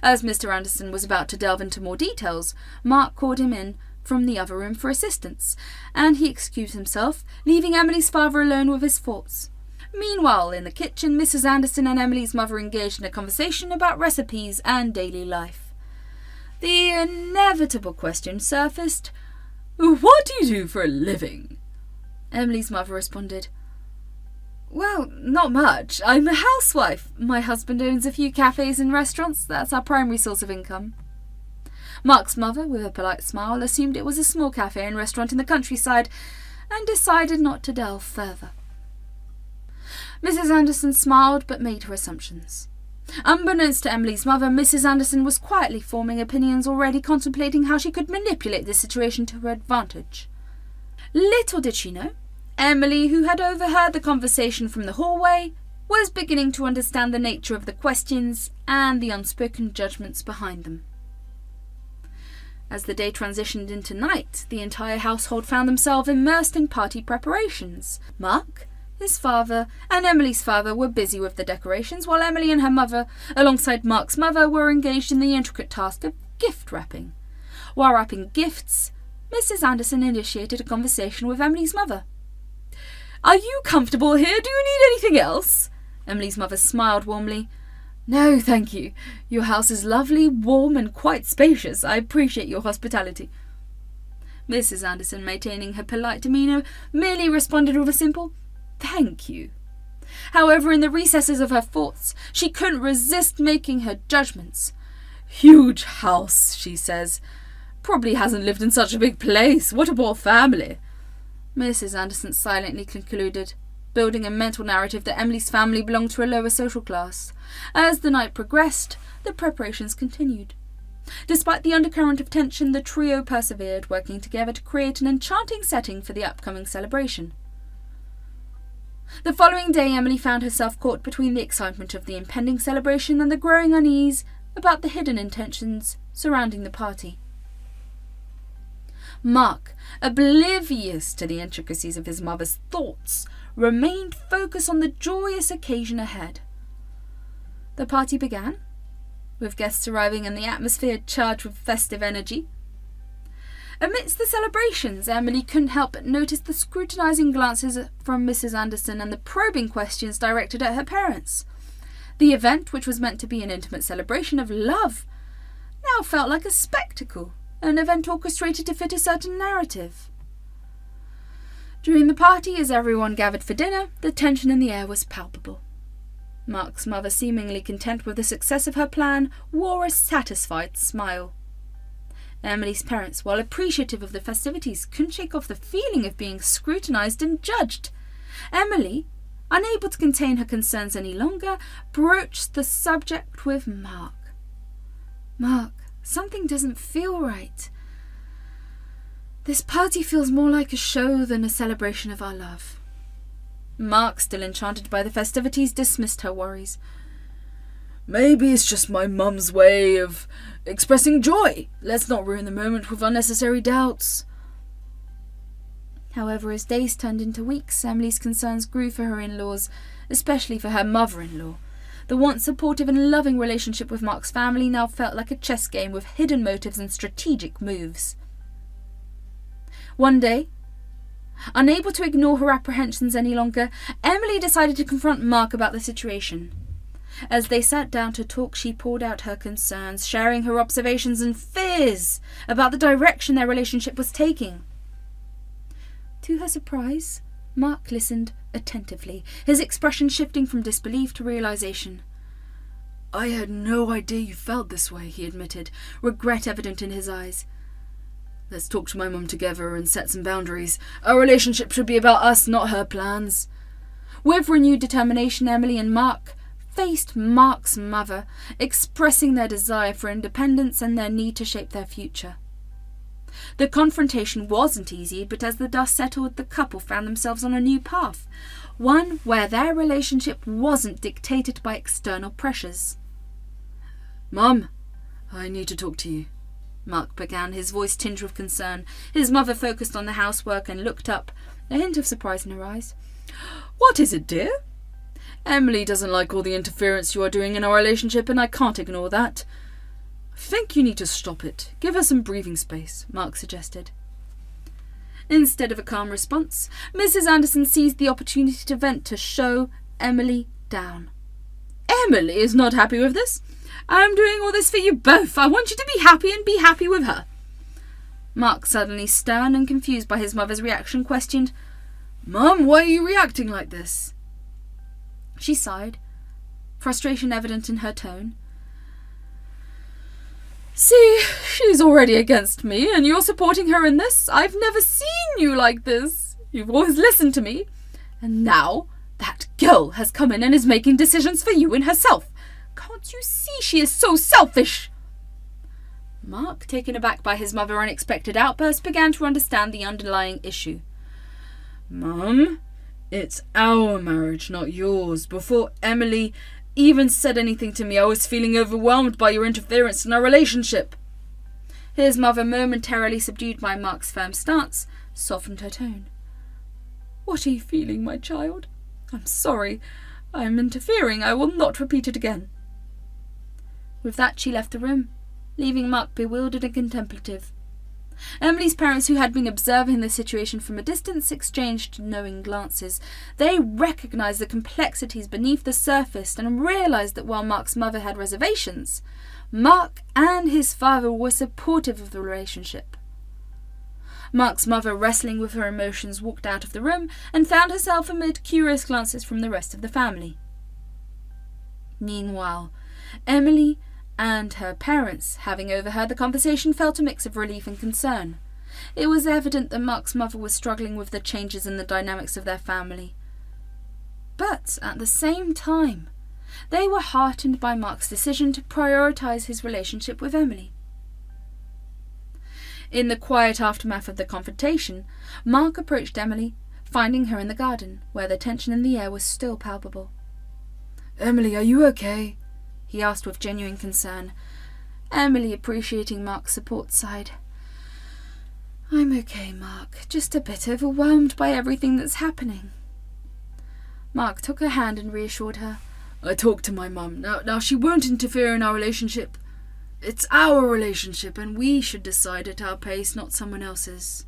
As Mr. Anderson was about to delve into more details, Mark called him in from the other room for assistance, and he excused himself, leaving Emily's father alone with his thoughts. Meanwhile, in the kitchen, Mrs. Anderson and Emily's mother engaged in a conversation about recipes and daily life. The inevitable question surfaced, "What do you do for a living?" Emily's mother responded, "Well, not much. I'm a housewife. My husband owns a few cafes and restaurants. That's our primary source of income." Mark's mother, with a polite smile, assumed it was a small cafe and restaurant in the countryside and decided not to delve further. Mrs. Anderson smiled but made her assumptions. Unbeknownst to Emily's mother, Mrs. Anderson was quietly forming opinions, already contemplating how she could manipulate this situation to her advantage. Little did she know, Emily, who had overheard the conversation from the hallway, was beginning to understand the nature of the questions and the unspoken judgments behind them. As the day transitioned into night, the entire household found themselves immersed in party preparations. Mark, his father, and Emily's father were busy with the decorations, while Emily and her mother, alongside Mark's mother, were engaged in the intricate task of gift wrapping. While wrapping gifts, Mrs. Anderson initiated a conversation with Emily's mother. Are you comfortable here? Do you need anything else? Emily's mother smiled warmly. No, thank you. Your house is lovely, warm, and quite spacious. I appreciate your hospitality. Mrs. Anderson, maintaining her polite demeanour, merely responded with a simple thank you. However, in the recesses of her thoughts, she couldn't resist making her judgments. Huge house, she says. Probably hasn't lived in such a big place. What a poor family. Mrs. Anderson silently concluded, building a mental narrative that Emily's family belonged to a lower social class. As the night progressed, the preparations continued. Despite the undercurrent of tension, the trio persevered, working together to create an enchanting setting for the upcoming celebration. The following day, Emily found herself caught between the excitement of the impending celebration and the growing unease about the hidden intentions surrounding the party. Mark, oblivious to the intricacies of his mother's thoughts, remained focused on the joyous occasion ahead. The party began, with guests arriving and the atmosphere charged with festive energy. Amidst the celebrations, Emily couldn't help but notice the scrutinising glances from Mrs. Anderson and the probing questions directed at her parents. The event, which was meant to be an intimate celebration of love, now felt like a spectacle, an event orchestrated to fit a certain narrative. During the party, as everyone gathered for dinner, the tension in the air was palpable. Mark's mother, seemingly content with the success of her plan, wore a satisfied smile. Emily's parents, while appreciative of the festivities, couldn't shake off the feeling of being scrutinised and judged. Emily, unable to contain her concerns any longer, broached the subject with Mark. Mark, something doesn't feel right. This party feels more like a show than a celebration of our love. Mark, still enchanted by the festivities, dismissed her worries. Maybe it's just my mum's way of expressing joy. Let's not ruin the moment with unnecessary doubts. However, as days turned into weeks, Emily's concerns grew for her in-laws, especially for her mother-in-law. The once supportive and loving relationship with Mark's family now felt like a chess game with hidden motives and strategic moves. One day, unable to ignore her apprehensions any longer, Emily decided to confront Mark about the situation. As they sat down to talk, she poured out her concerns, sharing her observations and fears about the direction their relationship was taking. To her surprise, Mark listened attentively, his expression shifting from disbelief to realization. I had no idea you felt this way, he admitted, regret evident in his eyes. Let's talk to my mum together and set some boundaries. Our relationship should be about us, not her plans. With renewed determination, Emily and Mark faced Mark's mother, expressing their desire for independence and their need to shape their future. The confrontation wasn't easy, but as the dust settled, the couple found themselves on a new path, one where their relationship wasn't dictated by external pressures. Mum, I need to talk to you, Mark began, his voice tinged with concern. His mother focused on the housework and looked up, a hint of surprise in her eyes. What is it, dear? Emily doesn't like all the interference you are doing in our relationship, and I can't ignore that. I think you need to stop it. Give her some breathing space, Mark suggested. Instead of a calm response, Mrs. Anderson seized the opportunity to vent to show Emily down. Emily is not happy with this. I'm doing all this for you both. I want you to be happy and be happy with her. Mark, suddenly stern and confused by his mother's reaction, questioned, Mum, why are you reacting like this? She sighed, frustration evident in her tone. See, she's already against me, and you're supporting her in this. I've never seen you like this. You've always listened to me. And now that girl has come in and is making decisions for you and herself. Can't you see she is so selfish? Mark, taken aback by his mother's unexpected outburst, began to understand the underlying issue. Mum, it's our marriage, not yours. Before Emily even said anything to me, I was feeling overwhelmed by your interference in our relationship. His mother, momentarily subdued by Mark's firm stance, softened her tone. What are you feeling, my child? I'm sorry. I am interfering. I will not repeat it again. With that, she left the room, leaving Mark bewildered and contemplative. Emily's parents, who had been observing the situation from a distance, exchanged knowing glances. They recognised the complexities beneath the surface and realised that while Mark's mother had reservations, Mark and his father were supportive of the relationship. Mark's mother, wrestling with her emotions, walked out of the room and found herself amid curious glances from the rest of the family. Meanwhile, Emily and her parents, having overheard the conversation, felt a mix of relief and concern. It was evident that Mark's mother was struggling with the changes in the dynamics of their family. But at the same time, they were heartened by Mark's decision to prioritise his relationship with Emily. In the quiet aftermath of the confrontation, Mark approached Emily, finding her in the garden, where the tension in the air was still palpable. "Emily, are you okay?" he asked with genuine concern. Emily, appreciating Mark's support, sighed. "I'm okay, Mark. Just a bit overwhelmed by everything that's happening." Mark took her hand and reassured her. "I talked to my mum. Now she won't interfere in our relationship. It's our relationship, and we should decide at our pace, not someone else's."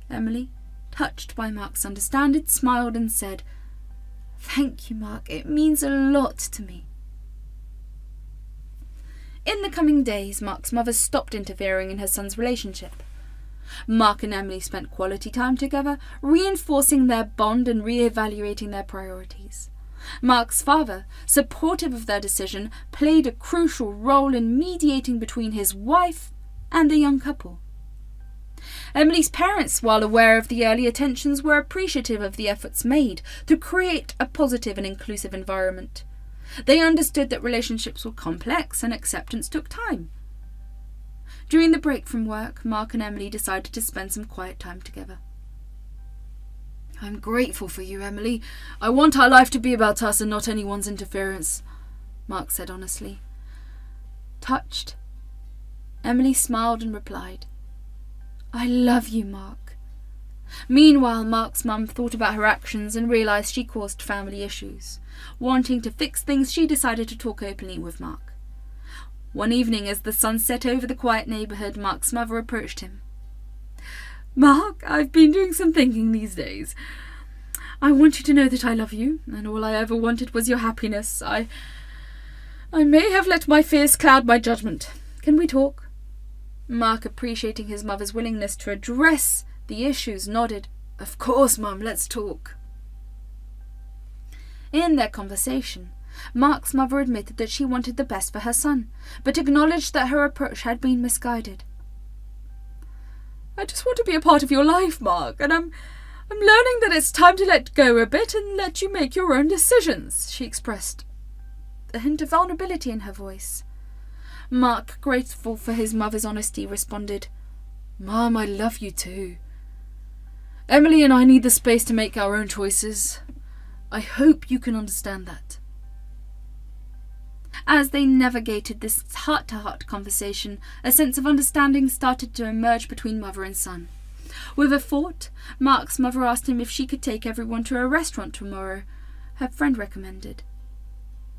Emily, touched by Mark's understanding, smiled and said, "Thank you, Mark. It means a lot to me." In the coming days, Mark's mother stopped interfering in her son's relationship. Mark and Emily spent quality time together, reinforcing their bond and re-evaluating their priorities. Mark's father, supportive of their decision, played a crucial role in mediating between his wife and the young couple. Emily's parents, while aware of the earlier tensions, were appreciative of the efforts made to create a positive and inclusive environment. They understood that relationships were complex and acceptance took time. During the break from work, Mark and Emily decided to spend some quiet time together. "I'm grateful for you, Emily. I want our life to be about us and not anyone's interference," Mark said honestly. Touched, Emily smiled and replied, "I love you, Mark." Meanwhile, Mark's mum thought about her actions and realised she caused family issues. Wanting to fix things, she decided to talk openly with Mark. One evening, as the sun set over the quiet neighbourhood, Mark's mother approached him. "Mark, I've been doing some thinking these days. I want you to know that I love you, and all I ever wanted was your happiness. I may have let my fears cloud my judgment. Can we talk?" Mark, appreciating his mother's willingness to address the issues, nodded. "Of course, Mum, let's talk." In their conversation, Mark's mother admitted that she wanted the best for her son, but acknowledged that her approach had been misguided. "I just want to be a part of your life, Mark, and I'm learning that it's time to let go a bit and let you make your own decisions," she expressed, a hint of vulnerability in her voice. Mark, grateful for his mother's honesty, responded, "Mum, I love you too. Emily and I need the space to make our own choices. I hope you can understand that." As they navigated this heart-to-heart conversation, a sense of understanding started to emerge between mother and son. With a thought, Mark's mother asked him if she could take everyone to a restaurant tomorrow. Her friend recommended.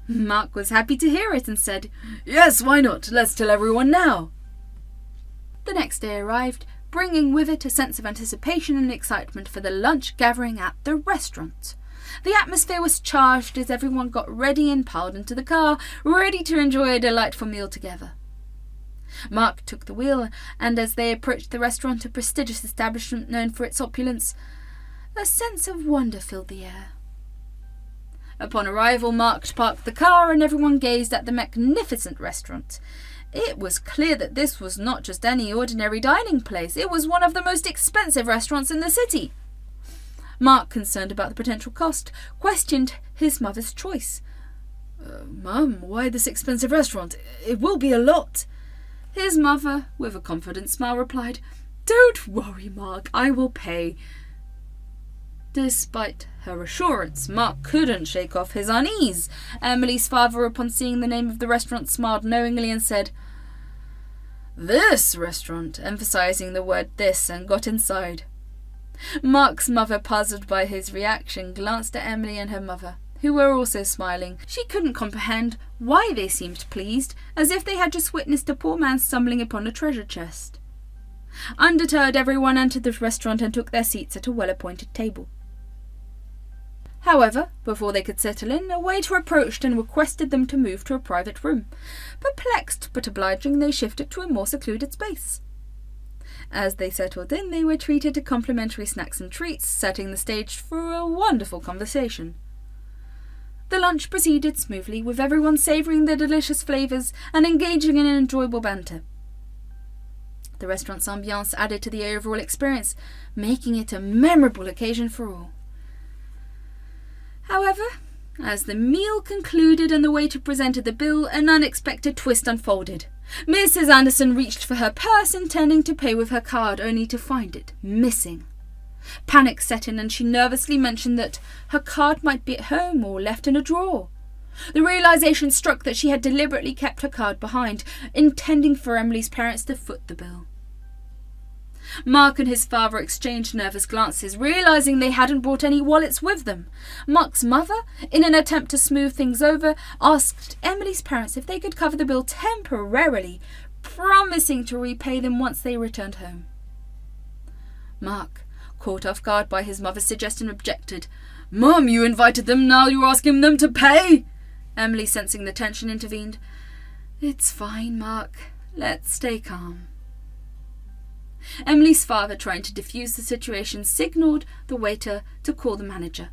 Mark was happy to hear it and said, "Yes, why not? Let's tell everyone now." The next day arrived, bringing with it a sense of anticipation and excitement for the lunch gathering at the restaurant. The atmosphere was charged as everyone got ready and piled into the car, ready to enjoy a delightful meal together. Mark took the wheel, and as they approached the restaurant, a prestigious establishment known for its opulence, a sense of wonder filled the air. Upon arrival, Mark parked the car and everyone gazed at the magnificent restaurant. It was clear that this was not just any ordinary dining place, it was one of the most expensive restaurants in the city. Mark, concerned about the potential cost, questioned his mother's choice. "Mum, why this expensive restaurant? It will be a lot." His mother, with a confident smile, replied, "Don't worry, Mark, I will pay." Despite her assurance, Mark couldn't shake off his unease. Emily's father, upon seeing the name of the restaurant, smiled knowingly and said, "This restaurant," emphasizing the word "this," and got inside. Mark's mother, puzzled by his reaction, glanced at Emily and her mother. who were also smiling. She couldn't comprehend why they seemed pleased, as if they had just witnessed a poor man stumbling upon a treasure chest. Undeterred, everyone entered the restaurant and took their seats at a well-appointed table. However, before they could settle in, a waiter approached and requested them to move to a private room. Perplexed but obliging, they shifted to a more secluded space. As they settled in, they were treated to complimentary snacks and treats, setting the stage for a wonderful conversation. The lunch proceeded smoothly, with everyone savouring the delicious flavours and engaging in an enjoyable banter. The restaurant's ambiance added to the overall experience, making it a memorable occasion for all. However, as the meal concluded and the waiter presented the bill, an unexpected twist unfolded. Mrs. Anderson reached for her purse, intending to pay with her card, only to find it missing. Panic set in, and she nervously mentioned that her card might be at home or left in a drawer. The realization struck that she had deliberately kept her card behind, intending for Emily's parents to foot the bill. Mark and his father exchanged nervous glances, realizing they hadn't brought any wallets with them. Mark's mother, in an attempt to smooth things over, asked Emily's parents if they could cover the bill temporarily, promising to repay them once they returned home. Mark, caught off guard by his mother's suggestion, objected. "Mum, you invited them, now you're asking them to pay!" Emily, sensing the tension, intervened. "It's fine, Mark. Let's stay calm." Emily's father, trying to defuse the situation, signalled the waiter to call the manager.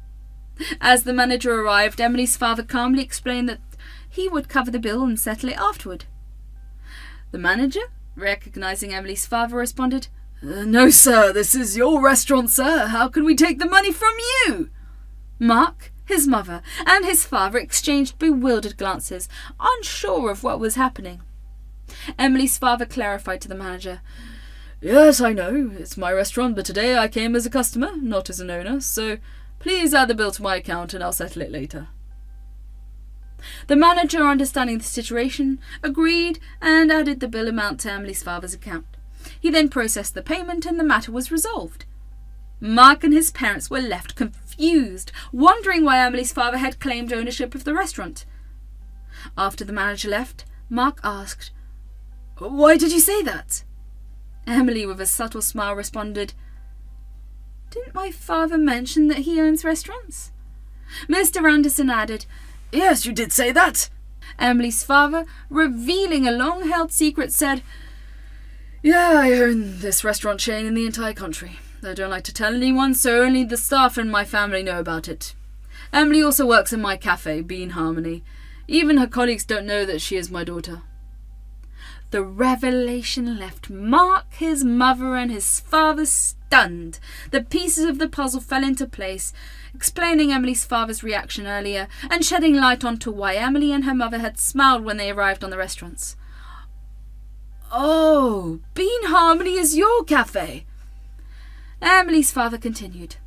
As the manager arrived, Emily's father calmly explained that he would cover the bill and settle it afterward. The manager, recognising Emily's father, responded, "No, sir, this is your restaurant, sir. How can we take the money from you?" Mark, his mother, and his father exchanged bewildered glances, unsure of what was happening. Emily's father clarified to the manager, "Yes, I know, it's my restaurant, but today I came as a customer, not as an owner, so please add the bill to my account and I'll settle it later." The manager, understanding the situation, agreed and added the bill amount to Emily's father's account. He then processed the payment and the matter was resolved. Mark and his parents were left confused, wondering why Emily's father had claimed ownership of the restaurant. After the manager left, Mark asked, "Why did you say that?" Emily, with a subtle smile, responded, "Didn't my father mention that he owns restaurants?" Mr. Anderson added, "Yes, you did say that." Emily's father, revealing a long-held secret, said, "Yeah, I own this restaurant chain in the entire country. I don't like to tell anyone, so only the staff and my family know about it. Emily also works in my cafe, Bean Harmony. Even her colleagues don't know that she is my daughter." The revelation left Mark, his mother, and his father stunned. The pieces of the puzzle fell into place, explaining Emily's father's reaction earlier, and shedding light onto why Emily and her mother had smiled when they arrived on the restaurants. "Oh, Bean Harmony is your cafe?" Emily's father continued.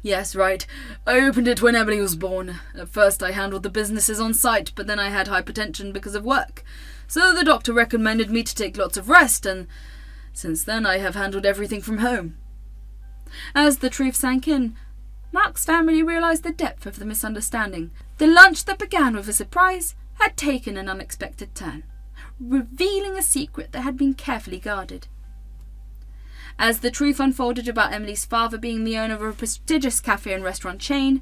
"Yes, right. I opened it when Emily was born. At first I handled the businesses on site, but then I had hypertension because of work. So the doctor recommended me to take lots of rest, and since then I have handled everything from home." As the truth sank in, Mark's family realised the depth of the misunderstanding. The lunch that began with a surprise had taken an unexpected turn, revealing a secret that had been carefully guarded. As the truth unfolded about Emily's father being the owner of a prestigious cafe and restaurant chain,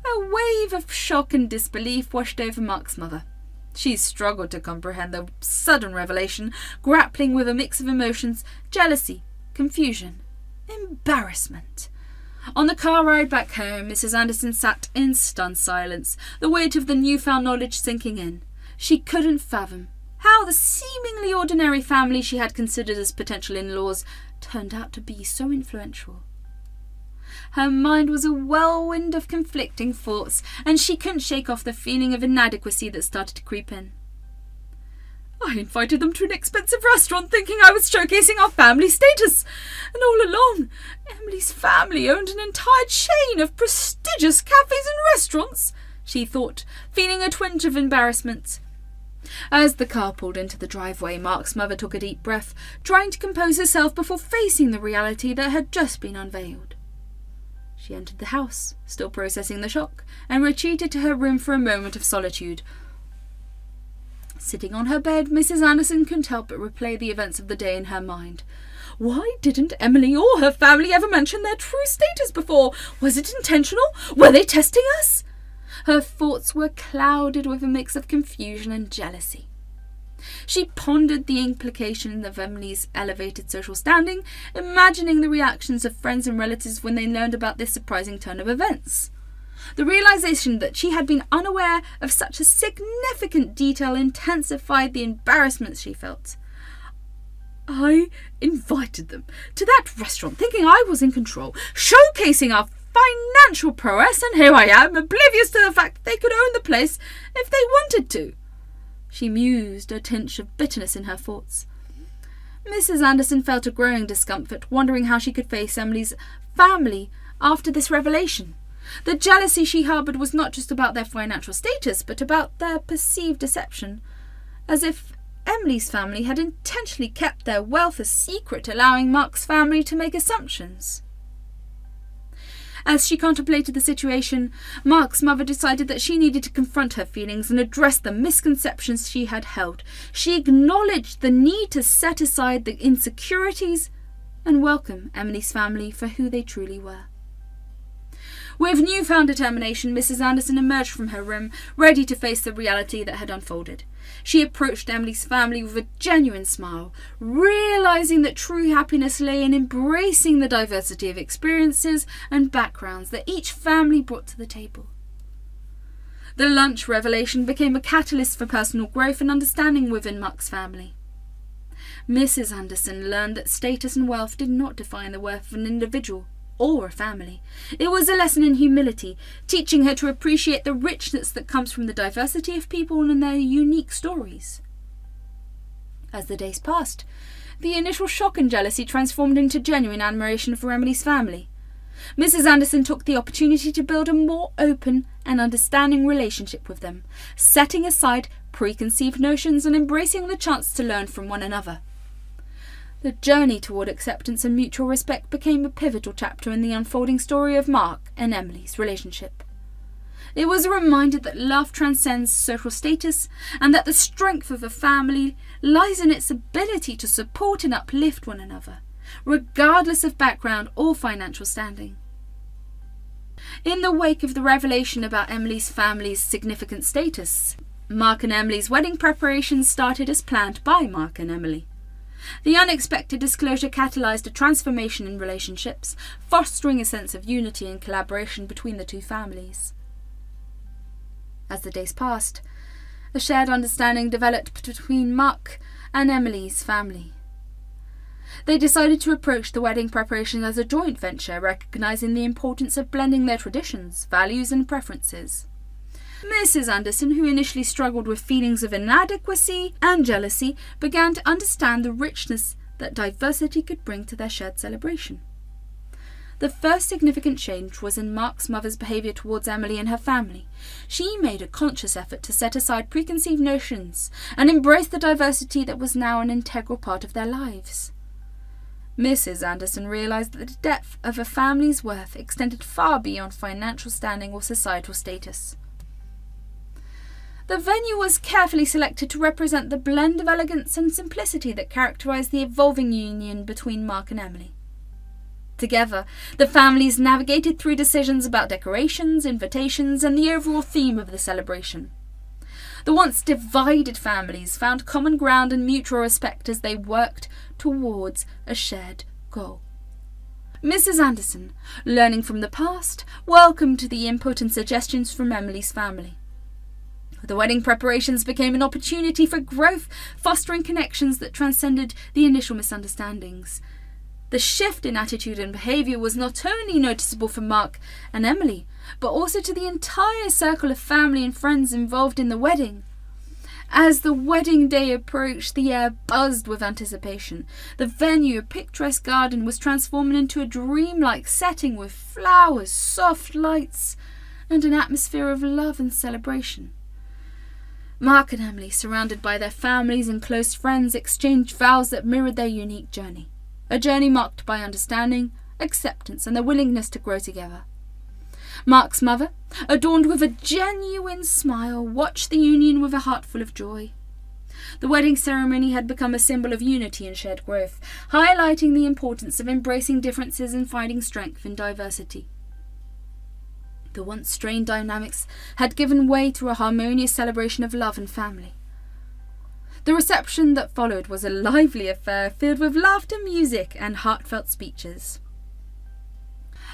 a wave of shock and disbelief washed over Mark's mother. She struggled to comprehend the sudden revelation, grappling with a mix of emotions: jealousy, confusion, embarrassment. On the car ride back home, Mrs. Anderson sat in stunned silence, the weight of the newfound knowledge sinking in. She couldn't fathom how the seemingly ordinary family she had considered as potential in-laws turned out to be so influential. Her mind was a whirlwind of conflicting thoughts, and she couldn't shake off the feeling of inadequacy that started to creep in. "I invited them to an expensive restaurant thinking I was showcasing our family status, and all along, Emily's family owned an entire chain of prestigious cafes and restaurants," she thought, feeling a twinge of embarrassment. As the car pulled into the driveway, Mark's mother took a deep breath, trying to compose herself before facing the reality that had just been unveiled. She entered the house, still processing the shock, and retreated to her room for a moment of solitude. Sitting on her bed, Mrs. Anderson couldn't help but replay the events of the day in her mind. Why didn't Emily or her family ever mention their true status before? Was it intentional? Were they testing us? Her thoughts were clouded with a mix of confusion and jealousy. She pondered the implication of Emily's elevated social standing, imagining the reactions of friends and relatives when they learned about this surprising turn of events. The realization that she had been unaware of such a significant detail intensified the embarrassment she felt. I invited them to that restaurant thinking I was in control, showcasing our financial prowess, and here I am, oblivious to the fact that they could own the place if they wanted to. She mused, a tinge of bitterness in her thoughts. Mrs. Anderson felt a growing discomfort, wondering how she could face Emily's family after this revelation. The jealousy she harboured was not just about their financial status, but about their perceived deception, as if Emily's family had intentionally kept their wealth a secret, allowing Mark's family to make assumptions. As she contemplated the situation, Mark's mother decided that she needed to confront her feelings and address the misconceptions she had held. She acknowledged the need to set aside the insecurities and welcome Emily's family for who they truly were. With newfound determination, Mrs. Anderson emerged from her room, ready to face the reality that had unfolded. She approached Emily's family with a genuine smile, realizing that true happiness lay in embracing the diversity of experiences and backgrounds that each family brought to the table. The lunch revelation became a catalyst for personal growth and understanding within Mark's family. Mrs. Anderson learned that status and wealth did not define the worth of an individual or a family. It was a lesson in humility, teaching her to appreciate the richness that comes from the diversity of people and their unique stories. As the days passed, the initial shock and jealousy transformed into genuine admiration for Emily's family. Mrs. Anderson took the opportunity to build a more open and understanding relationship with them, setting aside preconceived notions and embracing the chance to learn from one another. The journey toward acceptance and mutual respect became a pivotal chapter in the unfolding story of Mark and Emily's relationship. It was a reminder that love transcends social status and that the strength of a family lies in its ability to support and uplift one another, regardless of background or financial standing. In the wake of the revelation about Emily's family's significant status, Mark and Emily's wedding preparations started as planned by Mark and Emily. The unexpected disclosure catalyzed a transformation in relationships, fostering a sense of unity and collaboration between the two families. As the days passed, a shared understanding developed between Mark and Emily's family. They decided to approach the wedding preparation as a joint venture, recognizing the importance of blending their traditions, values, and preferences. Mrs. Anderson, who initially struggled with feelings of inadequacy and jealousy, began to understand the richness that diversity could bring to their shared celebration. The first significant change was in Mark's mother's behaviour towards Emily and her family. She made a conscious effort to set aside preconceived notions and embrace the diversity that was now an integral part of their lives. Mrs. Anderson realised that the depth of a family's worth extended far beyond financial standing or societal status. The venue was carefully selected to represent the blend of elegance and simplicity that characterised the evolving union between Mark and Emily. Together, the families navigated through decisions about decorations, invitations, and the overall theme of the celebration. The once divided families found common ground and mutual respect as they worked towards a shared goal. Mrs. Anderson, learning from the past, welcomed the input and suggestions from Emily's family. The wedding preparations became an opportunity for growth, fostering connections that transcended the initial misunderstandings. The shift in attitude and behaviour was not only noticeable for Mark and Emily, but also to the entire circle of family and friends involved in the wedding. As the wedding day approached, the air buzzed with anticipation. The venue, a picturesque garden, was transformed into a dreamlike setting with flowers, soft lights, and an atmosphere of love and celebration. Mark and Emily, surrounded by their families and close friends, exchanged vows that mirrored their unique journey. A journey marked by understanding, acceptance, and the willingness to grow together. Mark's mother, adorned with a genuine smile, watched the union with a heart full of joy. The wedding ceremony had become a symbol of unity and shared growth, highlighting the importance of embracing differences and finding strength in diversity. The once strained dynamics had given way to a harmonious celebration of love and family. The reception that followed was a lively affair filled with laughter, music, and heartfelt speeches.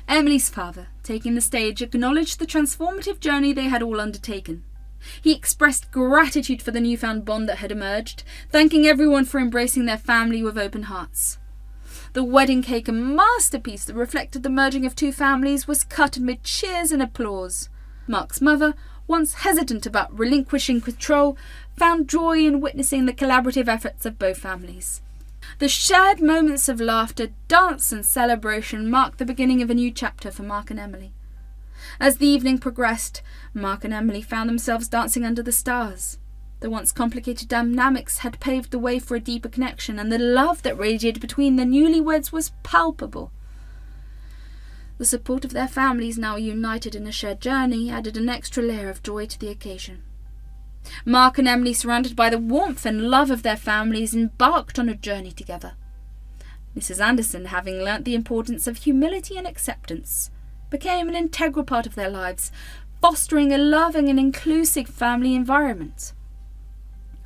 Emily's father, taking the stage, acknowledged the transformative journey they had all undertaken. He expressed gratitude for the newfound bond that had emerged, thanking everyone for embracing their family with open hearts. The wedding cake, a masterpiece that reflected the merging of two families, was cut amid cheers and applause. Mark's mother, once hesitant about relinquishing control, found joy in witnessing the collaborative efforts of both families. The shared moments of laughter, dance and celebration marked the beginning of a new chapter for Mark and Emily. As the evening progressed, Mark and Emily found themselves dancing under the stars. The once complicated dynamics had paved the way for a deeper connection, and the love that radiated between the newlyweds was palpable. The support of their families, now united in a shared journey, added an extra layer of joy to the occasion. Mark and Emily, surrounded by the warmth and love of their families, embarked on a journey together. Mrs. Anderson, having learnt the importance of humility and acceptance, became an integral part of their lives, fostering a loving and inclusive family environment.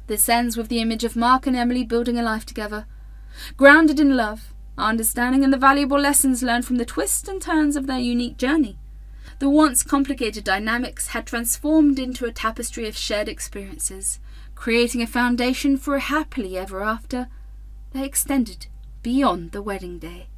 This ends with the image of Mark and Emily building a life together, grounded in love, understanding, and the valuable lessons learned from the twists and turns of their unique journey. The once complicated dynamics had transformed into a tapestry of shared experiences, creating a foundation for a happily ever after that extended beyond the wedding day.